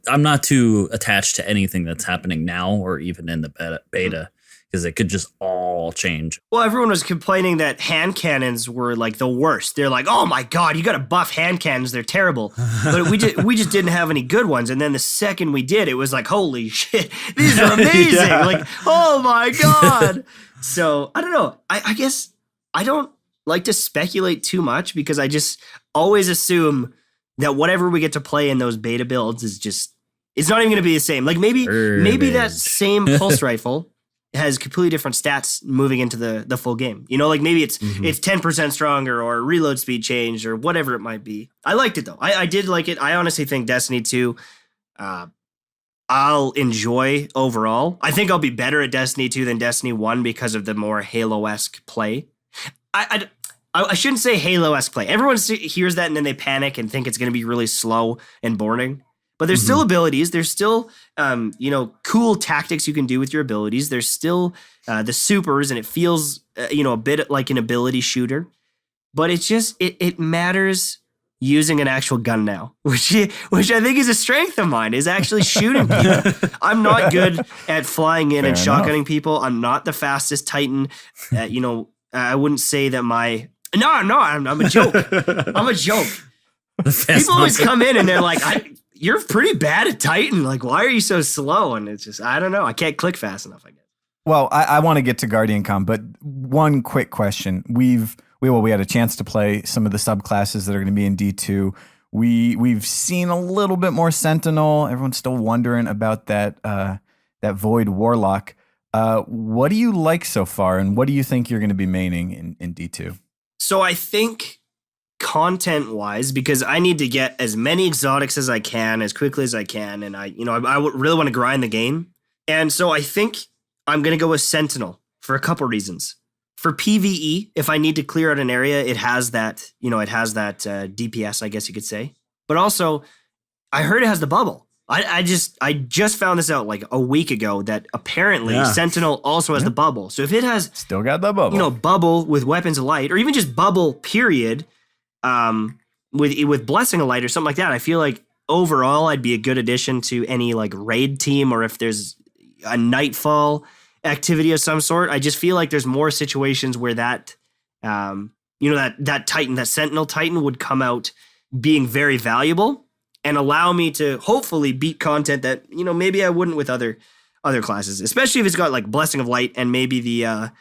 I'm not too attached to anything that's happening now or even in the beta because it could just all change. Well, everyone was complaining that hand cannons were like the worst. They're like, oh my God, you got to buff hand cannons. They're terrible. But we just didn't have any good ones. And then the second we did, it was like, holy shit, these are amazing. Yeah. Like, oh my God. So I don't know. I guess I don't like to speculate too much because I just always assume that whatever we get to play in those beta builds is just, it's not even going to be the same. Like maybe that Garbage. same pulse rifle has completely different stats moving into the full game. You know, like maybe it's 10% stronger or reload speed changed or whatever it might be. I liked it though. I did like it. I honestly think Destiny 2, I'll enjoy overall. I think I'll be better at Destiny 2 than Destiny 1 because of the more Halo-esque play. I shouldn't say Halo-esque play. Everyone hears that and then they panic and think it's going to be really slow and boring. But there's still abilities. There's still, cool tactics you can do with your abilities. There's still the supers, and it feels, a bit like an ability shooter. But it's just it matters using an actual gun now, which I think is a strength of mine, is actually shooting people. I'm not good at flying in and Fair enough. shotgunning people. I'm not the fastest Titan. I wouldn't say that my... No, I'm a joke. I'm a joke. People always come in and they're like, you're pretty bad at Titan. Like, why are you so slow? And it's just, I don't know. I can't click fast enough, I guess. Well, I want to get to Guardian Com, but one quick question. We had a chance to play some of the subclasses that are going to be in D2. We've seen a little bit more Sentinel. Everyone's still wondering about that Void Warlock. What do you like so far, and what do you think you're going to be maining in D2? So I think content-wise, because I need to get as many exotics as I can, as quickly as I can, and I really want to grind the game. And so I think I'm going to go with Sentinel for a couple reasons. For PvE, if I need to clear out an area, it has that DPS, I guess you could say. But also, I heard it has the bubble. I just found this out like a week ago that apparently Sentinel also has the bubble. So if it has Still got the bubble. bubble with Weapons of Light, or even just bubble period, with Blessing of Light or something like that, I feel like overall I'd be a good addition to any like raid team, or if there's a Nightfall activity of some sort. I just feel like there's more situations where that Titan, that Sentinel Titan would come out being very valuable and allow me to hopefully beat content that, maybe I wouldn't with other classes, especially if it's got like Blessing of Light and maybe the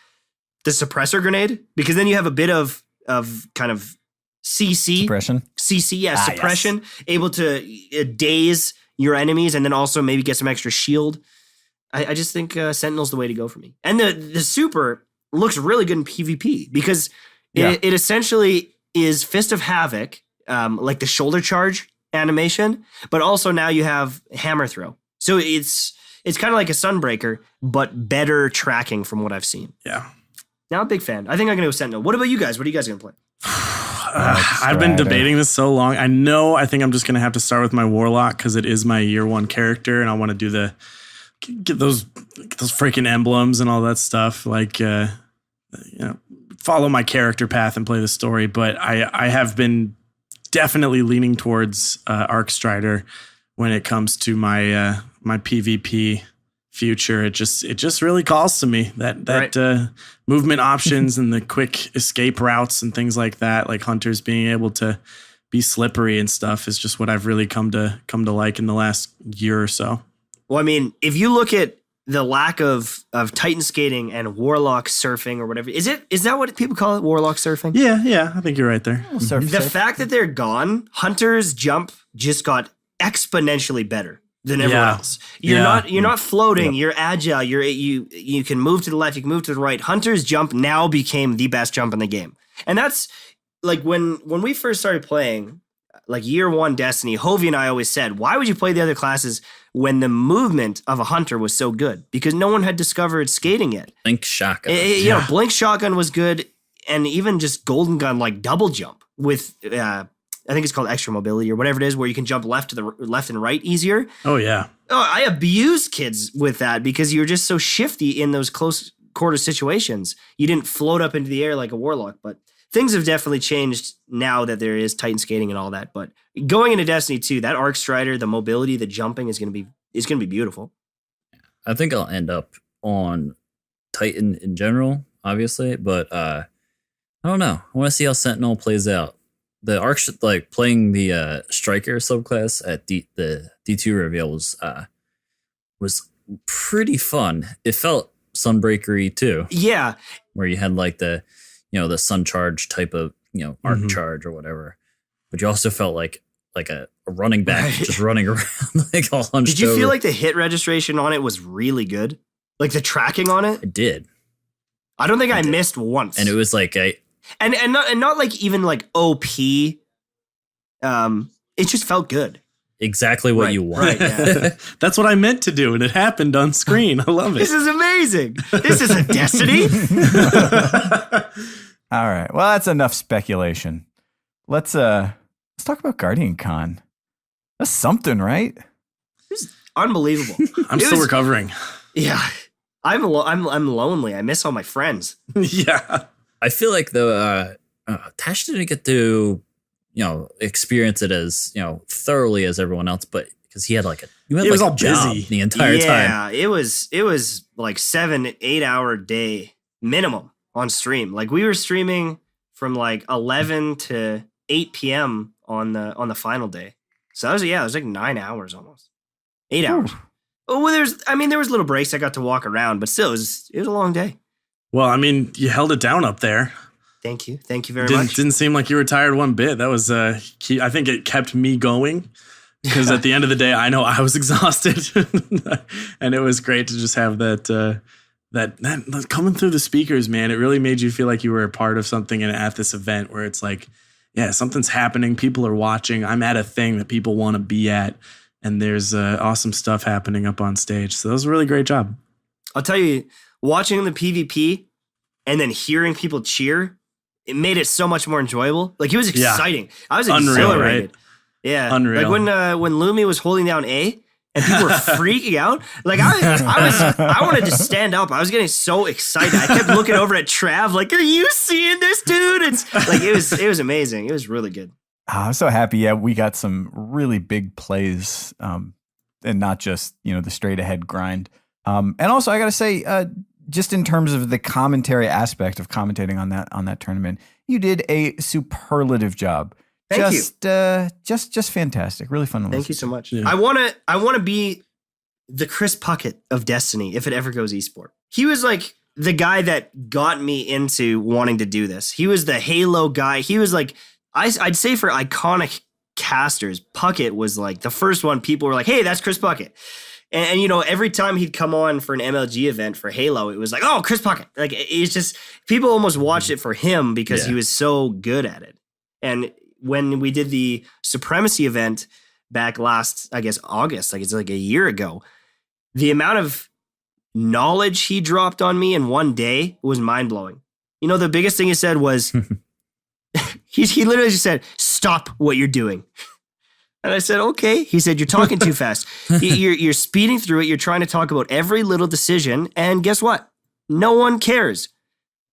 suppressor grenade, because then you have a bit of kind of Suppression. suppression, able to daze your enemies and then also maybe get some extra shield. I just think Sentinel's the way to go for me. And the super looks really good in PvP because it essentially is Fist of Havoc, like the shoulder charge animation, but also now you have hammer throw. So it's kind of like a Sunbreaker, but better tracking from what I've seen. Yeah. Now I'm a big fan. I think I'm going to go Sentinel. What about you guys? What are you guys going to play? I've been debating this so long. I think I'm just going to have to start with my Warlock because it is my year one character, and I want to do get those freaking emblems and all that stuff. Like, follow my character path and play the story. But I have been definitely leaning towards Arc Strider when it comes to my my PvP future. It just really calls to me that movement options and the quick escape routes and things like that, like hunters being able to be slippery and stuff, is just what I've really come to like in the last year or so. Well, I mean, if you look at the lack of Titan skating and Warlock surfing or whatever, is that what people call it? Warlock surfing? Yeah, I think you're right there. The fact that they're gone, Hunter's jump just got exponentially better than everyone else. You're not floating, you're agile, you can move to the left, you can move to the right. Hunter's jump now became the best jump in the game. And that's like when we first started playing, like year one Destiny, Hovey and I always said, why would you play the other classes when the movement of a hunter was so good? Because no one had discovered skating yet. Blink shotgun. You know, Blink shotgun was good, and even just Golden Gun, like double jump with, I think it's called extra mobility or whatever it is, where you can jump left and right easier. Oh yeah. Oh, I abused kids with that because you were just so shifty in those close quarter situations. You didn't float up into the air like a Warlock, but things have definitely changed now that there is Titan skating and all that. But going into Destiny 2, that Arc Strider, the mobility, the jumping is going to be beautiful. I think I'll end up on Titan in general, obviously, but I don't know. I want to see how Sentinel plays out. The Arc, like playing the Striker subclass at the D2 reveal was pretty fun. It felt Sunbreakery too. Yeah, where you had like the sun charge type of arc charge or whatever, but you also felt like a running back just running around like all hunched. Did you over. feel like the hit registration on it was really good? Like the tracking on it? I did. I don't think I missed once. And it was like and not like even like OP. It just felt good. Exactly what you want. Right, yeah. That's what I meant to do, and it happened on screen. I love it. This is amazing. This is a Destiny. All right. Well, that's enough speculation. Let's talk about Guardian Con. That's something, right? It was unbelievable. I'm still recovering. Yeah. I'm lonely. I miss all my friends. Yeah. I feel like Tash didn't get to experience it as thoroughly as everyone else, but because he had was all busy the entire time. Yeah, it was like 7-8 hour day minimum on stream. Like we were streaming from like 11 to 8 p.m. on the final day. So that was it was like 9 hours almost. 8 hours. Oh, well, there was little breaks. I got to walk around, but still, it was a long day. Well, I mean, you held it down up there. Thank you very much. Didn't seem like you were tired one bit. That was key. I think it kept me going because at the end of the day, I know I was exhausted, and it was great to just have that coming through the speakers, man. It really made you feel like you were a part of something at this event where it's like, yeah, something's happening. People are watching. I'm at a thing that people want to be at. And there's awesome stuff happening up on stage. So that was a really great job. I'll tell you, watching the PvP and then hearing people cheer, it made it so much more enjoyable. Like, it was exciting. I was exhilarated. Right? Yeah. Unreal. Like when Lumi was holding down A and people were freaking out. Like, I wanted to stand up. I was getting so excited. I kept looking over at Trav like, are you seeing this, dude? It's like, it was amazing. It was really good. I'm so happy. Yeah, we got some really big plays, and not just the straight ahead grind. And also, I got to say, just in terms of the commentary aspect of commentating on that tournament, you did a superlative job. Thank you. Just fantastic. Really fun to listen. Thank you so much. Yeah. I want to be the Chris Puckett of Destiny if it ever goes esport. He was like the guy that got me into wanting to do this. He was the Halo guy. He was like, I'd say for iconic casters, Puckett was like the first one people were like, hey, that's Chris Puckett. And every time he'd come on for an MLG event for Halo, it was like, oh, Chris Puckett. Like, it's just, people almost watched it for him because he was so good at it. And when we did the Supremacy event back last, I guess, August, like it's like a year ago, the amount of knowledge he dropped on me in one day was mind-blowing. The biggest thing he said was, he literally just said, stop what you're doing. And I said, okay. He said, you're talking too fast. You're speeding through it. You're trying to talk about every little decision. And guess what? No one cares.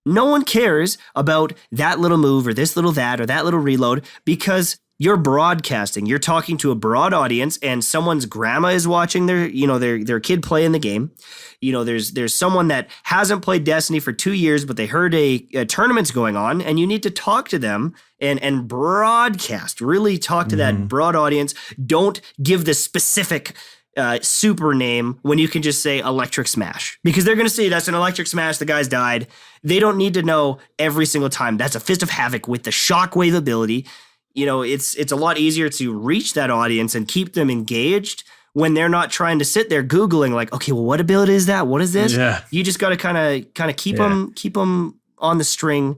No one cares about that little move or this little that or that little reload because you're broadcasting. You're talking to a broad audience, and someone's grandma is watching their kid play in the game. There's someone that hasn't played Destiny for 2 years, but they heard a tournament's going on, and you need to talk to them and broadcast. Really talk to that broad audience. Don't give the specific super name when you can just say Electric Smash, because they're going to say that's an Electric Smash. The guy's died. They don't need to know every single time. That's a Fist of Havoc with the Shockwave ability. It's a lot easier to reach that audience and keep them engaged when they're not trying to sit there Googling like, okay, well, what ability is that? What is this? Yeah. You just got to kind of keep them on the string,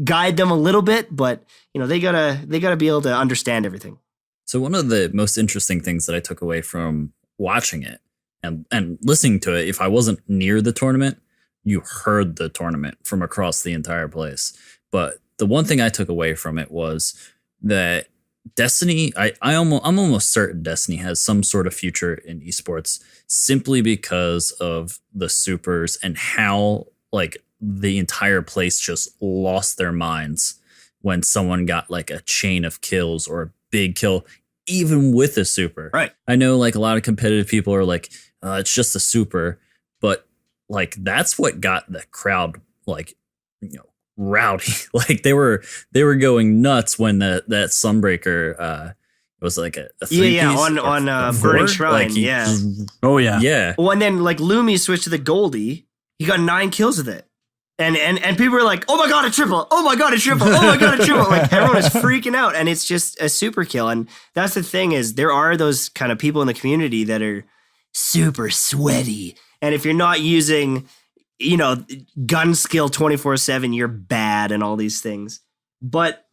guide them a little bit, but they gotta be able to understand everything. So one of the most interesting things that I took away from watching it and listening to it, if I wasn't near the tournament, you heard the tournament from across the entire place. But the one thing I took away from it was that Destiny, I'm almost certain Destiny has some sort of future in esports, simply because of the supers and how like the entire place just lost their minds when someone got like a chain of kills or a big kill, even with a super. Right. I know like a lot of competitive people are like, it's just a super, but like that's what got the crowd like, rowdy. Like they were going nuts when that Sunbreaker was like a 3-piece on Burning Shrine. Oh yeah. Yeah. Well, and then like Lumi switched to the Goldie. He got 9 kills with it. And people were like, oh my God, a triple. Oh my God, a triple. Oh my God, a triple. Like everyone is freaking out, and it's just a super kill. And that's the thing, is there are those kind of people in the community that are super sweaty. And if you're not using, gun skill 24/7, you're bad and all these things. But,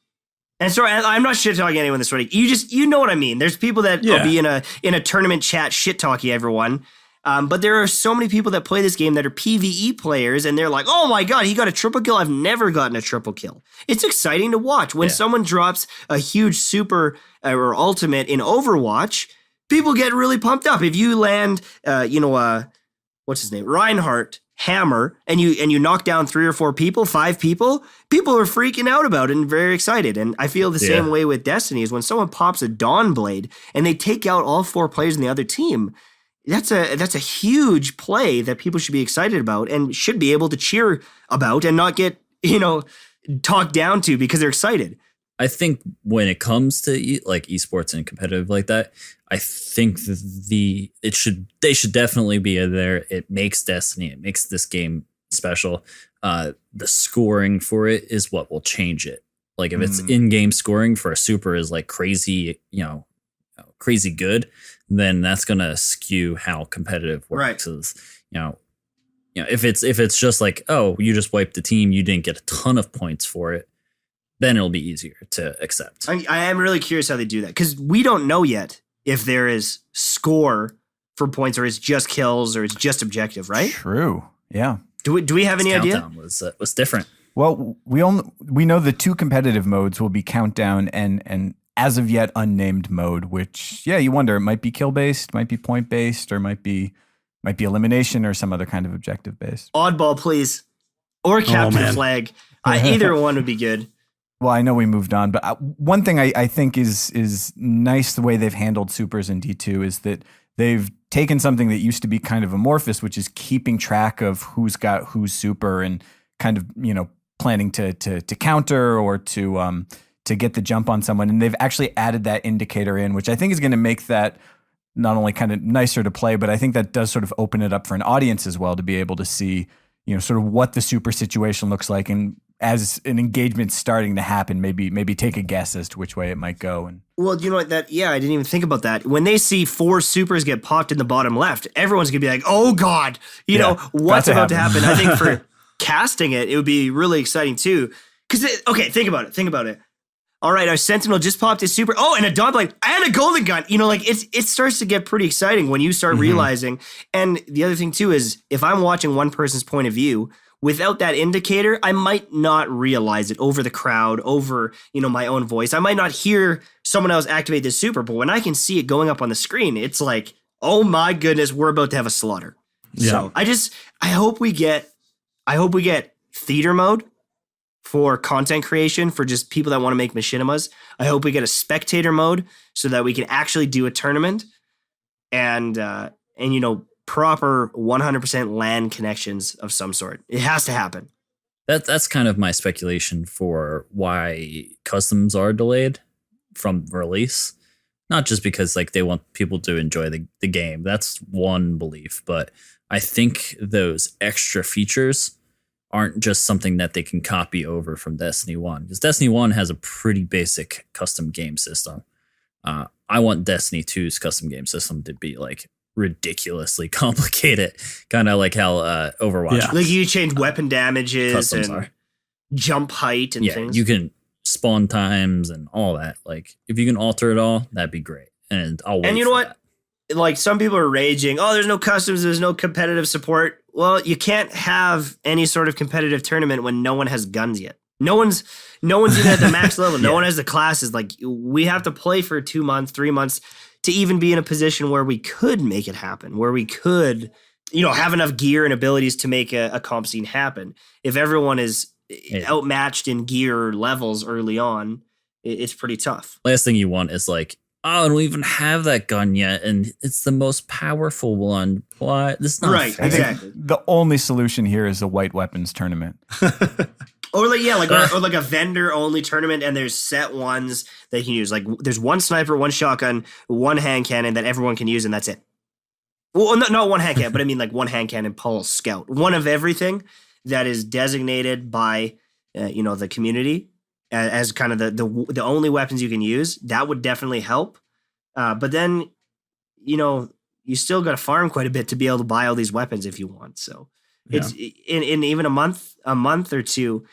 and sorry, I'm not shit talking anyone that's ready. You know what I mean. There's people that will be in a tournament chat shit talking everyone. But there are so many people that play this game that are PvE players, and they're like, oh my God, he got a triple kill. I've never gotten a triple kill. It's exciting to watch. When someone drops a huge super or ultimate in Overwatch, people get really pumped up. If you land, what's his name? Reinhardt hammer, and you knock down 3 or 4 people, 5 people are freaking out about it and very excited. And I feel the same way with Destiny, is when someone pops a Dawn Blade and they take out all 4 players in the other team, that's a huge play that people should be excited about and should be able to cheer about and not get, talked down to because they're excited. I think when it comes to like esports and competitive like that, I think they should definitely be there. It makes Destiny, it makes this game special. The scoring for it is what will change it. Like if it's in-game scoring for a super is like crazy, crazy good, then that's gonna skew how competitive works. Right. If it's just like, oh, you just wiped the team, you didn't get a ton of points for it, then it'll be easier to accept. I am really curious how they do that, because we don't know yet if there is score for points, or it's just kills, or it's just objective, right? True. Yeah. Do we have any idea? Countdown was different. Well, we know the 2 competitive modes will be countdown and as of yet unnamed mode, which you wonder, it might be kill based, might be point based, or might be elimination or some other kind of objective based. Oddball, please, or capture flag. Either one would be good. Well, I know we moved on, but one thing I think is nice the way they've handled supers in D2 is that they've taken something that used to be kind of amorphous, which is keeping track of who's got who's super and kind of, planning to counter or to get the jump on someone. And they've actually added that indicator in, which I think is going to make that not only kind of nicer to play, but I think that does sort of open it up for an audience as well to be able to see, sort of what the super situation looks like. And as an engagement's starting to happen, maybe take a guess as to which way it might go. And well, you know what? I didn't even think about that. When they see 4 supers get popped in the bottom left, everyone's gonna be like, "Oh God, what's about to happen?" I think for casting it would be really exciting too. Because think about it. All right, our Sentinel just popped his super. Oh, and a Dawn Blade and a Golden Gun. It starts to get pretty exciting when you start realizing. And the other thing too is, if I'm watching one person's point of view, without that indicator, I might not realize it over the crowd, over, my own voice. I might not hear someone else activate this super, but when I can see it going up on the screen, it's like, oh my goodness, we're about to have a slaughter. Yeah. So I hope we get theater mode, for content creation for just people that want to make machinimas. I hope we get a spectator mode so that we can actually do a tournament and proper 100% LAN connections of some sort. It has to happen. That's kind of my speculation for why customs are delayed from release. Not just because like they want people to enjoy the game. That's one belief, but I think those extra features aren't just something that they can copy over from Destiny 1. Because Destiny 1 has a pretty basic custom game system. I want Destiny 2's custom game system to be like ridiculously complicated, kind of like how Overwatch. Yeah. Like you change weapon damages Customs and are. jump height and things. You can spawn times and all that. Like if you can alter it all, that'd be great. And I'll wait. And you know for what? that. Like some people are raging, oh, there's no customs, there's no competitive support. Well, you can't have any sort of competitive tournament when no one has guns yet. No one's even at the max level. No one has the classes. Like we have to play for 2 months, 3 months to even be in a position where we could make it happen, where we could, have enough gear and abilities to make a comp scene happen. If everyone is outmatched in gear levels early on, it's pretty tough. Last thing you want is like, oh, I don't even have that gun yet, and it's the most powerful one. Why? This is not Right, fair. exactly. The only solution here is a white weapons tournament. Or like a vendor only tournament, and there's set ones that you can use. Like there's one sniper, one shotgun, one hand cannon that everyone can use, and that's it. Well, not one hand cannon, but I mean like one hand cannon, pulse, scout, one of everything that is designated by the community as kind of the only weapons you can use. That would definitely help. But then you still got to farm quite a bit to be able to buy all these weapons if you want. So it's in even a month or two.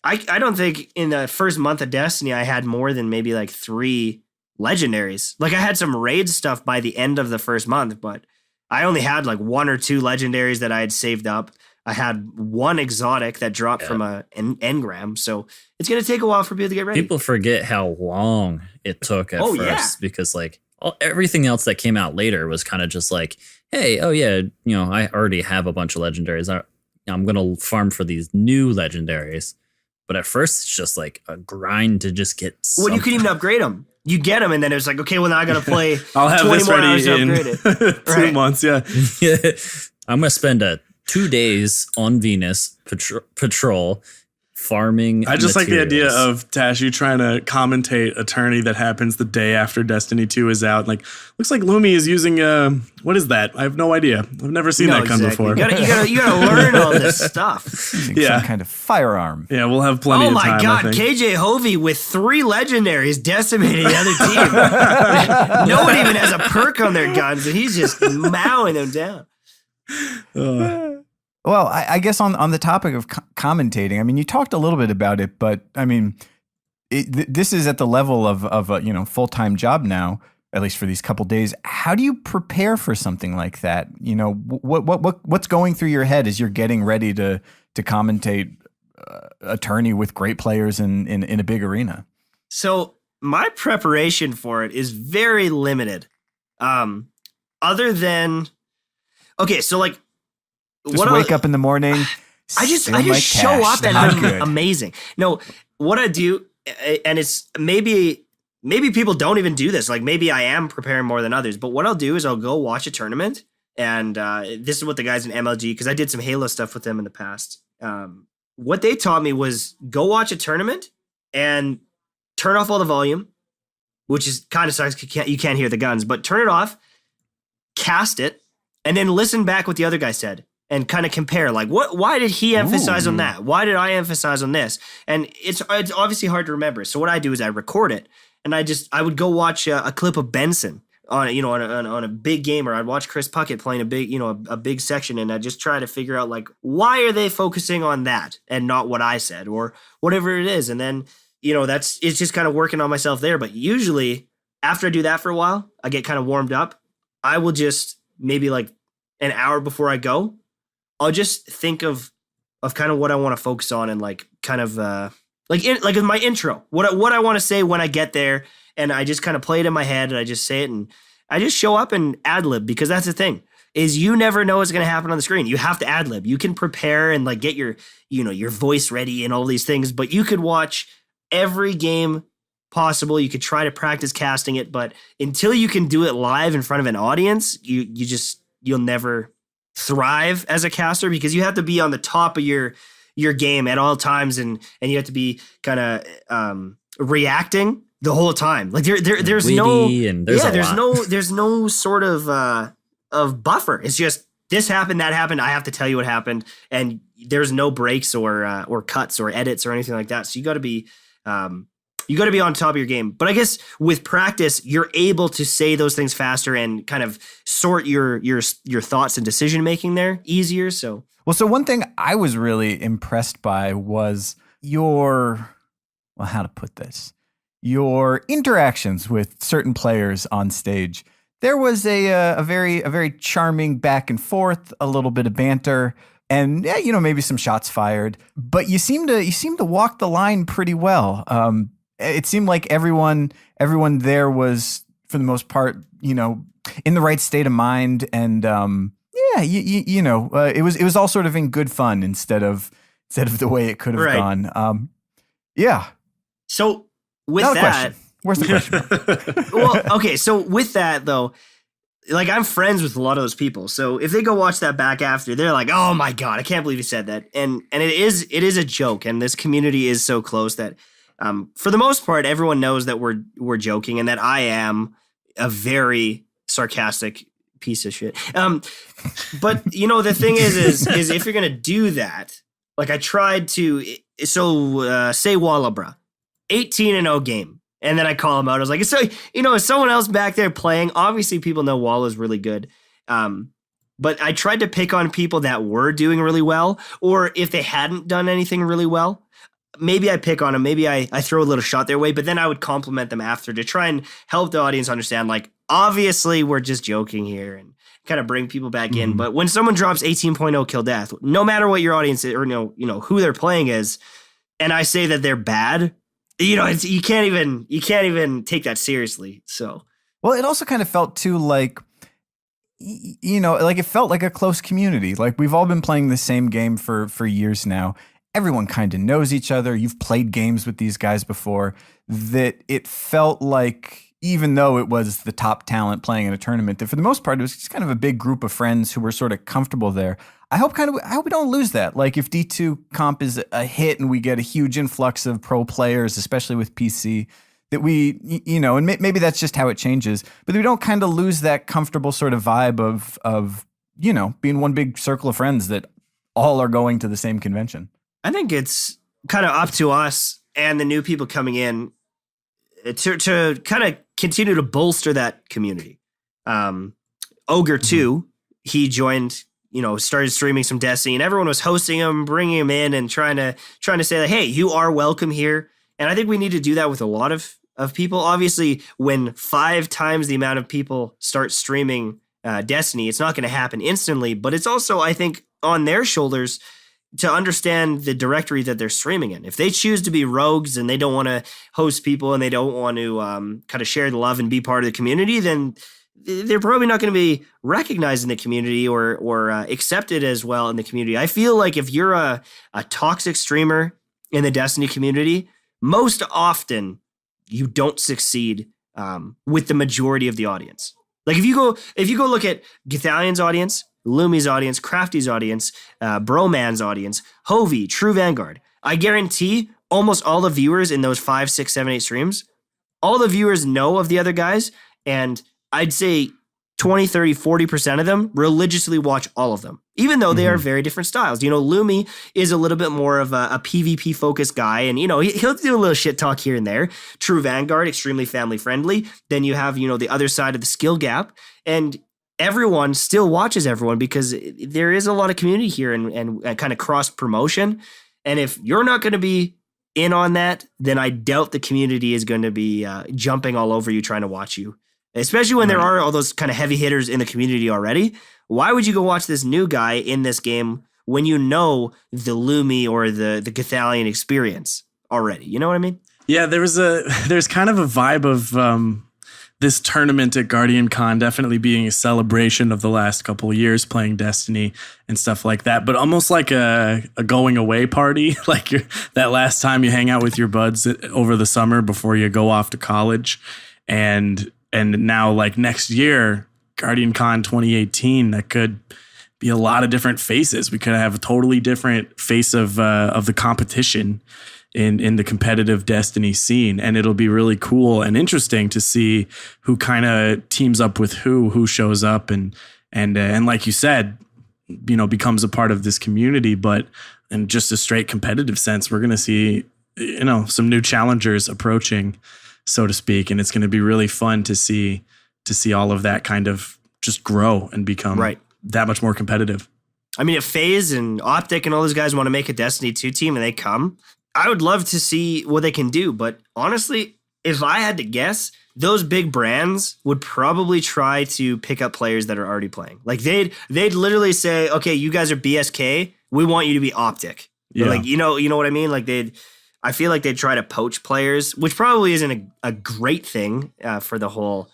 I don't think in the first month of Destiny I had more than maybe like 3 legendaries. Like I had some raid stuff by the end of the first month, but I only had like 1 or 2 legendaries that I had saved up. I had 1 exotic that dropped from an engram. So it's going to take a while for people to get ready. People forget how long it took at first because like everything else that came out later was kind of just like, hey, oh yeah, I already have a bunch of legendaries. I'm going to farm for these new legendaries. But at first, it's just like a grind to just get something. Well, you couldn't even upgrade them. You get them, and then it's like, okay, well, now I got to play I'll have 20 this more ready hours to in upgrade it. 2 months. Yeah. I'm going to spend 2 days on Venus patrol farming. I just like the idea materials. of Tash, you trying to commentate a tourney that happens the day after Destiny 2 is out. Like, looks like Lumi is using what is that? I have no idea. I've never seen that gun before. You gotta learn all this stuff. Using Yeah. some kind of firearm. Yeah, we'll have plenty Oh of my time. God, I think. KJ Hovey with 3 legendaries decimating the other team. No one even has a perk on their guns, and he's just mowing them down. Well, I guess on the topic of commentating, I mean, you talked a little bit about it, but I mean, this is at the level of a full-time job now, at least for these couple days. How do you prepare for something like that? What's going through your head as you're getting ready to commentate a tourney with great players in a big arena? So my preparation for it is very limited. Other than, okay, so like, Just wake up in the morning. I just show up and I'm amazing. No, what I do, and it's maybe people don't even do this. Like maybe I am preparing more than others, but what I'll do is I'll go watch a tournament. And this is what the guys in MLG, because I did some Halo stuff with them in the past. What they taught me was go watch a tournament and turn off all the volume, which is kind of sucks. You can't hear the guns, but turn it off, cast it, and then listen back what the other guy said. And kind of compare, like, why did he emphasize on that? Why did I emphasize on this? And it's obviously hard to remember. So what I do is I record it, and I would go watch a clip of Benson on a big game, or I'd watch Chris Puckett playing a big a big section, and I just try to figure out like why are they focusing on that and not what I said or whatever it is. And then it's just kind of working on myself there. But usually after I do that for a while, I get kind of warmed up. I will just maybe like an hour before I go, I'll just think of kind of what I want to focus on and like kind of like in my intro, what I want to say when I get there, and I just kind of play it in my head and I just say it and I just show up and ad lib, because that's the thing. is you never know what's going to happen on the screen. You have to ad lib. You can prepare and like get your, your voice ready and all these things, but you could watch every game possible. You could try to practice casting it, but until you can do it live in front of an audience, you'll never thrive as a caster, because you have to be on the top of your game at all times, and you have to be kind of reacting the whole time. Like there's no sort of buffer. It's just this happened, that happened. I have to tell you what happened, and there's no breaks or cuts or edits or anything like that. So you got to be on top of your game. But I guess with practice, you're able to say those things faster and kind of sort your thoughts and decision making there easier. So one thing I was really impressed by was how to put this? Your interactions with certain players on stage. There was a very charming back and forth, a little bit of banter, and maybe some shots fired. But you seem to walk the line pretty well. It seemed like everyone there was, for the most part, in the right state of mind, and it was all sort of in good fun instead of the way it could have gone. Yeah. So with Not that, where's the question? Well, okay. So with that though, like I'm friends with a lot of those people. So if they go watch that back after, they're like, "Oh my God, I can't believe you said that." And it is a joke. And this community is so close that, for the most part, everyone knows that we're joking and that I am a very sarcastic piece of shit. But the thing is if you're gonna do that, like I tried to. So say Wallabra, 18-0 game. And then I call him out. I was like, so, is someone else back there playing? Obviously, people know Walla's really good. But I tried to pick on people that were doing really well, or if they hadn't done anything really well, maybe I pick on them. Maybe I throw a little shot their way, but then I would compliment them after to try and help the audience understand, like, obviously, we're just joking here and kind of bring people back in. But when someone drops 18.0 kill death, no matter what your audience is, or who they're playing is, and I say that they're bad, you can't even take that seriously. So, well, it also kind of felt too like, like it felt like a close community. Like we've all been playing the same game for years now. Everyone kind of knows each other. You've played games with these guys before. That it felt like, even though it was the top talent playing in a tournament, that for the most part, it was just kind of a big group of friends who were sort of comfortable there. I hope we don't lose that. Like if D2 comp is a hit and we get a huge influx of pro players, especially with PC, that we, and maybe that's just how it changes, but we don't kind of lose that comfortable sort of vibe of being one big circle of friends that all are going to the same convention. I think it's kind of up to us and the new people coming in to kind of continue to bolster that community. Ogre 2, he joined, started streaming some Destiny, and everyone was hosting him, bringing him in, and trying to say that, hey, you are welcome here. And I think we need to do that with a lot of people. Obviously, when 5 times the amount of people start streaming Destiny, it's not going to happen instantly, but it's also, I think, on their shoulders to understand the directory that they're streaming in. If they choose to be rogues and they don't want to host people and they don't want to kind of share the love and be part of the community, then they're probably not going to be recognized in the community or accepted as well in the community. I feel like if you're a toxic streamer in the Destiny community, most often you don't succeed with the majority of the audience. Like if you go look at Githalion's audience, Lumi's audience, Crafty's audience, Broman's audience, Hovey, True Vanguard, I guarantee almost all the viewers in those 5, 6, 7, 8 streams, all the viewers know of the other guys, and I'd say 20, 30, 40% of them religiously watch all of them, even though they are very different styles. Lumi is a little bit more of a PvP focused guy, and he'll do a little shit talk here and there. True Vanguard, extremely family friendly. Then you have the other side of the skill gap, and everyone still watches everyone because there is a lot of community here and kind of cross promotion. And if you're not going to be in on that, then I doubt the community is going to be jumping all over you trying to watch you, especially when there are all those kind of heavy hitters in the community already. Why would you go watch this new guy in this game when you know the Lumi or the Githalion experience already? You know what I mean? Yeah, there's kind of a vibe of this tournament at Guardian Con definitely being a celebration of the last couple of years playing Destiny and stuff like that, but almost like a going away party, like that last time you hang out with your buds over the summer before you go off to college. And now, like, next year, Guardian Con 2018, that could be a lot of different faces. We could have a totally different face of the competition in the competitive Destiny scene. And it'll be really cool and interesting to see who kind of teams up with who shows up and like you said, you know, becomes a part of this community. But in just a straight competitive sense, we're going to see, you know, some new challengers approaching, so to speak. And it's going to be really fun to see all of that kind of just grow and become that much more competitive. I mean, if FaZe and Optic and all those guys want to make a Destiny 2 team and they come, I would love to see what they can do. But honestly, if I had to guess, those big brands would probably try to pick up players that are already playing. Like they'd literally say, okay, you guys are BSK. We want you to be Optic. Yeah. Like, you know what I mean? Like I feel like they'd try to poach players, which probably isn't a great thing for the whole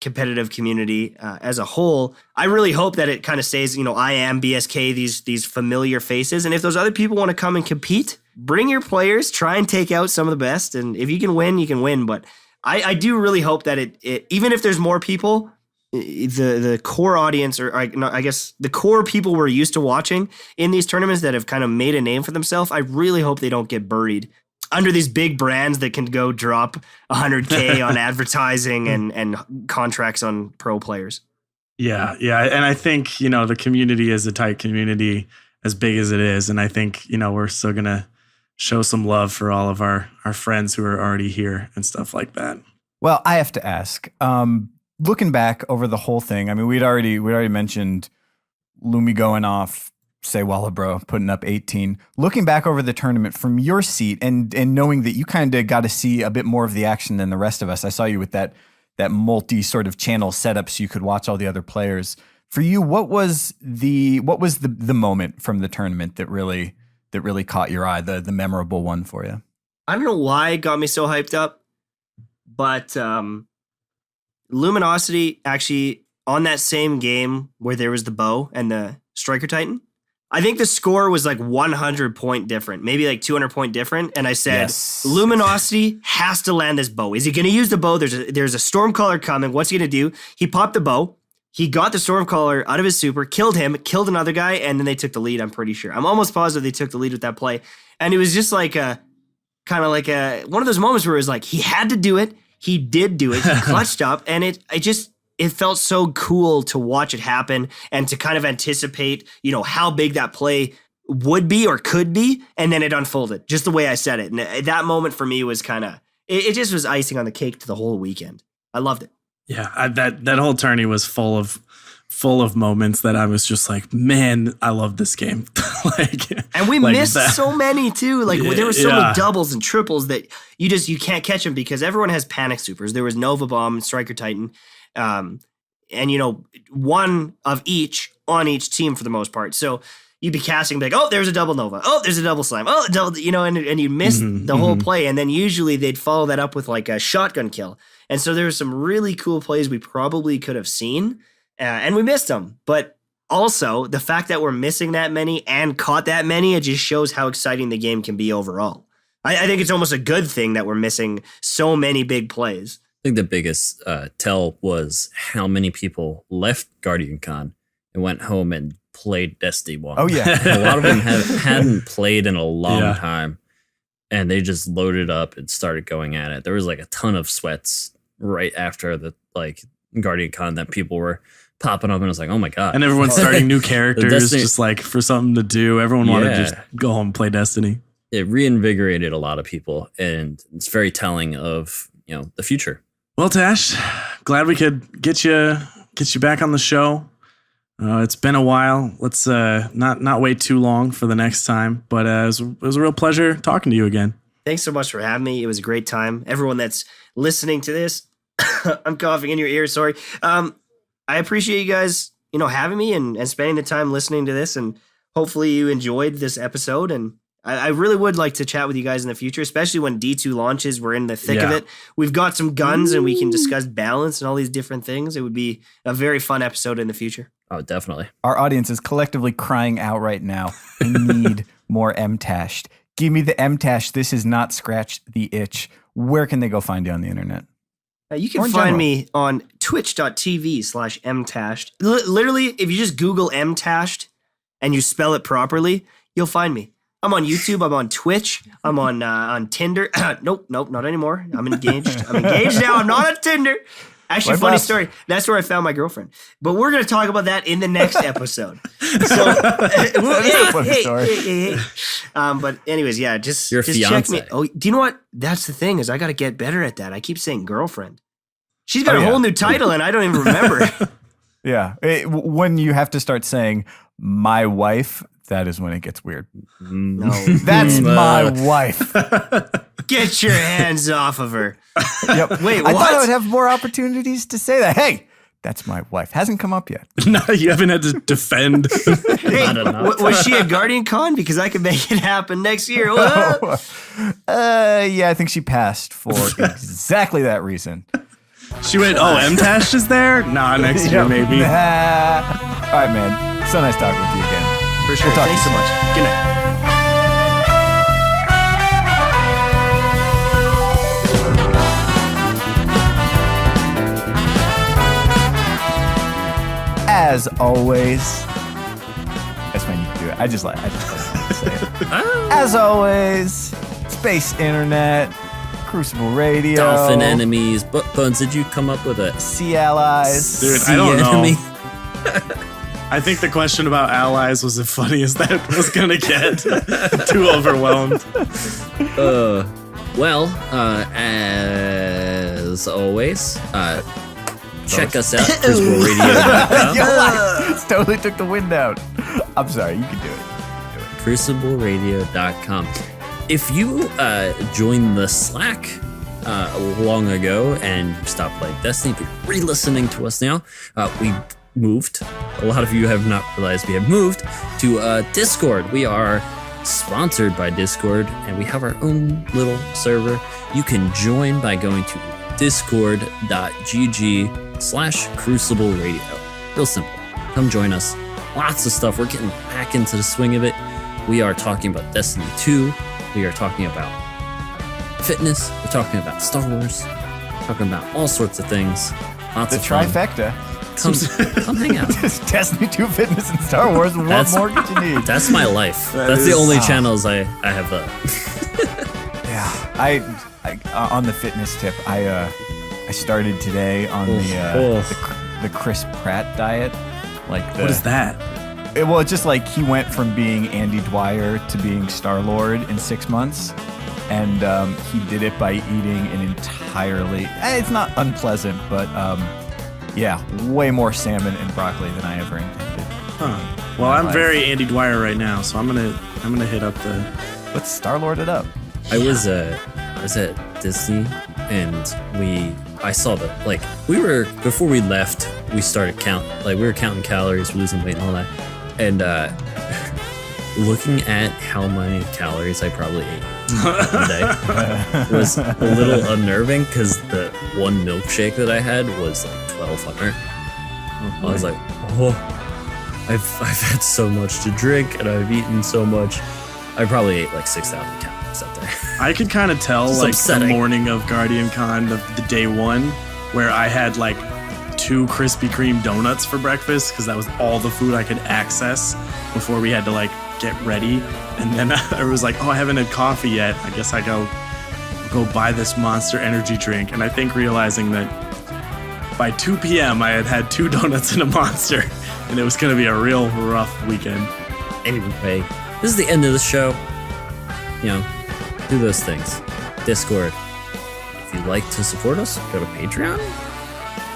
competitive community as a whole. I really hope that it kind of stays, you know, I am BSK, these familiar faces. And if those other people want to come and compete, bring your players, try and take out some of the best. And if you can win, you can win. But I do really hope that it even if there's more people, the core audience, or I guess the core people we're used to watching in these tournaments that have kind of made a name for themselves, I really hope they don't get buried under these big brands that can go drop $100K on advertising and contracts on pro players. Yeah. And I think, you know, the community is a tight community as big as it is. And I think, you know, we're still going to show some love for all of our friends who are already here and stuff like that. Well, I have to ask, looking back over the whole thing, I mean, we'd already mentioned Lumi going off, say Walla Bro putting up 18. Looking back over the tournament from your seat and knowing that you kind of got to see a bit more of the action than the rest of us. I saw you with that multi sort of channel setup so you could watch all the other players. For you, what was the moment from the tournament that really caught your eye, the memorable one for you? I don't know why it got me so hyped up, but Luminosity actually on that same game where there was the bow and the Striker Titan, I think the score was like 100 point different, maybe like 200 point different. And I said, yes, Luminosity has to land this bow. Is he going to use the bow? There's a Stormcaller coming. What's he going to do? He popped the bow. He got the Stormcaller out of his super, killed him, killed another guy, and then they took the lead, I'm pretty sure. I'm almost positive they took the lead with that play. And it was just like one of those moments where it was like, he had to do it. He did do it. He clutched up, and it felt so cool to watch it happen and to kind of anticipate, you know, how big that play would be or could be. And then it unfolded just the way I said it. And that moment for me was kind of, it just was icing on the cake to the whole weekend. I loved it. Yeah. That whole tourney was full of moments that I was just like, man, I love this game. And we missed so many too. Like there were so many doubles and triples that you can't catch them because everyone has panic supers. There was Nova Bomb and Striker Titan. And, you know, one of each on each team for the most part. So you'd be casting like, oh, there's a double Nova. Oh, there's a double Slime. Oh, double, you know, and you miss the whole play. And then usually they'd follow that up with like a shotgun kill. And so there were some really cool plays we probably could have seen and we missed them. But also the fact that we're missing that many and caught that many, it just shows how exciting the game can be overall. I think it's almost a good thing that we're missing so many big plays. I think the biggest tell was how many people left Guardian Con and went home and played Destiny 1. Oh, yeah. A lot of them hadn't played in a long time, and they just loaded up and started going at it. There was like a ton of sweats right after the Guardian Con that people were popping up, and I was like, oh my God. And everyone's starting new characters just like for something to do. Everyone wanted to just go home and play Destiny. It reinvigorated a lot of people, and it's very telling of, you know, the future. Well, Tash, glad we could get you back on the show. It's been a while. Let's not wait too long for the next time. But it was a real pleasure talking to you again. Thanks so much for having me. It was a great time. Everyone that's listening to this, I'm coughing in your ear. Sorry. I appreciate you guys, you know, having me and spending the time listening to this. And hopefully you enjoyed this episode. And I really would like to chat with you guys in the future, especially when D2 launches. We're in the thick of Yeah. it. We've got some guns and we can discuss balance and all these different things. It would be a very fun episode in the future. Oh, definitely. Our audience is collectively crying out right now. I need more MTashed. Give me the MTash. This has not scratched the itch. Where can they go find you on the internet? You Or can in find general. me on twitch.tv/mtashed. Literally, if you just Google mtashed and you spell it properly, you'll find me. I'm on YouTube. I'm on Twitch. I'm on Tinder. Nope, not anymore. I'm engaged. I'm engaged now. I'm not on Tinder. Actually, Wife funny left. story. That's where I found my girlfriend. But we're going to talk about that in the next episode. So, a funny story. hey. But anyways, yeah, just Your check me. fiance. Oh, do you know what? That's the thing is I got to get better at that. I keep saying girlfriend. She's got Oh, a yeah. whole new title and I don't even remember. Yeah. When you have to start saying my wife, that is when it gets weird. No. That's my wife. Get your hands off of her. Yep. Wait, I what? thought I would have more opportunities to say that. Hey, that's my wife. Hasn't come up yet. No, you haven't had to defend. Hey, Not enough. was she a Guardian Con? Because I could make it happen next year. What? Yeah, I think she passed for exactly that reason. She went, oh, MTash is there? Nah, next year Yep. maybe. All right, man. So nice talking with you again. For sure. We'll talk to Thanks you so much. Good night. As always, that's when you can do it. I just like to say it. As always, Space Internet, Crucible Radio, Dolphin enemies. Bones, did you come up with a Sea Allies. Dude, sea I don't know. enemy? I think the question about allies was the funniest that was going to get. Too overwhelmed. As always, check us out, crucibleradio.com. Your life totally took the wind out. I'm sorry, you can do it. crucibleradio.com. If you joined the Slack long ago and stopped playing Destiny, but you're re-listening to us now, we moved. A lot of you have not realized we have moved to Discord. We are sponsored by Discord, and we have our own little server. You can join by going to discord.gg/Crucible Radio. Real simple. Come join us. Lots of stuff. We're getting back into the swing of it. We are talking about Destiny 2. We are talking about fitness. We're talking about Star Wars. Talking about all sorts of things. Lots The of fun. trifecta. Come hang out. Destiny 2, fitness, and Star Wars. What That's- more could you need? That's my life. That That's the is- only Wow. channels I have. Yeah, I on the fitness tip, I started today on the Chris Pratt diet. Like What is that? Well, it's just like he went from being Andy Dwyer to being Star-Lord in 6 months, and he did it by eating an entirely. It's not unpleasant, but yeah, way more salmon and broccoli than I ever intended. Huh. Well, I'm very Andy Dwyer right now, so I'm gonna hit up the. Let's Star-Lord it up. I was at Disney, and I saw that, like, before we left, we started we were counting calories, losing weight and all that, and looking at how many calories I probably ate one day was a little unnerving, because the one milkshake that I had was like 1,200. I was like, oh, I've had so much to drink, and I've eaten so much. I probably ate like 6,000 calories that day. I could kind of tell, It's like, upsetting. the morning of Guardian Con, the day one, where I had like 2 Krispy Kreme donuts for breakfast, because that was all the food I could access before we had to like get ready. And then I was like, oh, I haven't had coffee yet. I guess I go buy this Monster Energy drink. And I think realizing that by 2 p.m. I had 2 donuts and a Monster, and it was going to be a real rough weekend. Anyway, this is the end of the show. You know, do those things. Discord. If you'd like to support us, go to Patreon.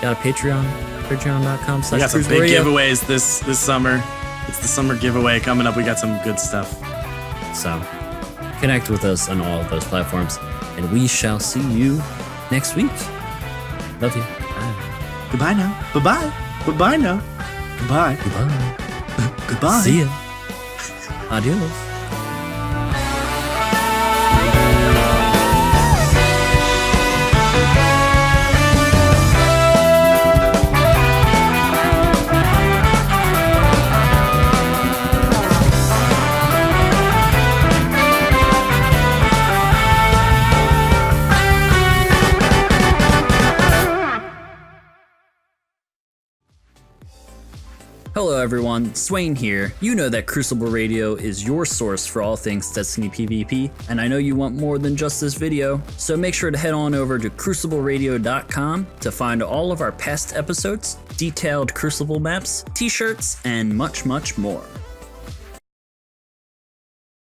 Got a Patreon. Patreon.com/. We got some big giveaways this summer. It's the summer giveaway coming up. We got some good stuff. So, connect with us on all of those platforms, and we shall see you next week. Love you. Bye. Goodbye now. Bye-bye. Bye-bye now. Goodbye. Goodbye. Goodbye. See ya. Adios. Hello everyone, Swain here. You know that Crucible Radio is your source for all things Destiny PvP, and I know you want more than just this video, so make sure to head on over to crucibleradio.com to find all of our past episodes, detailed Crucible maps, t-shirts, and much, much more.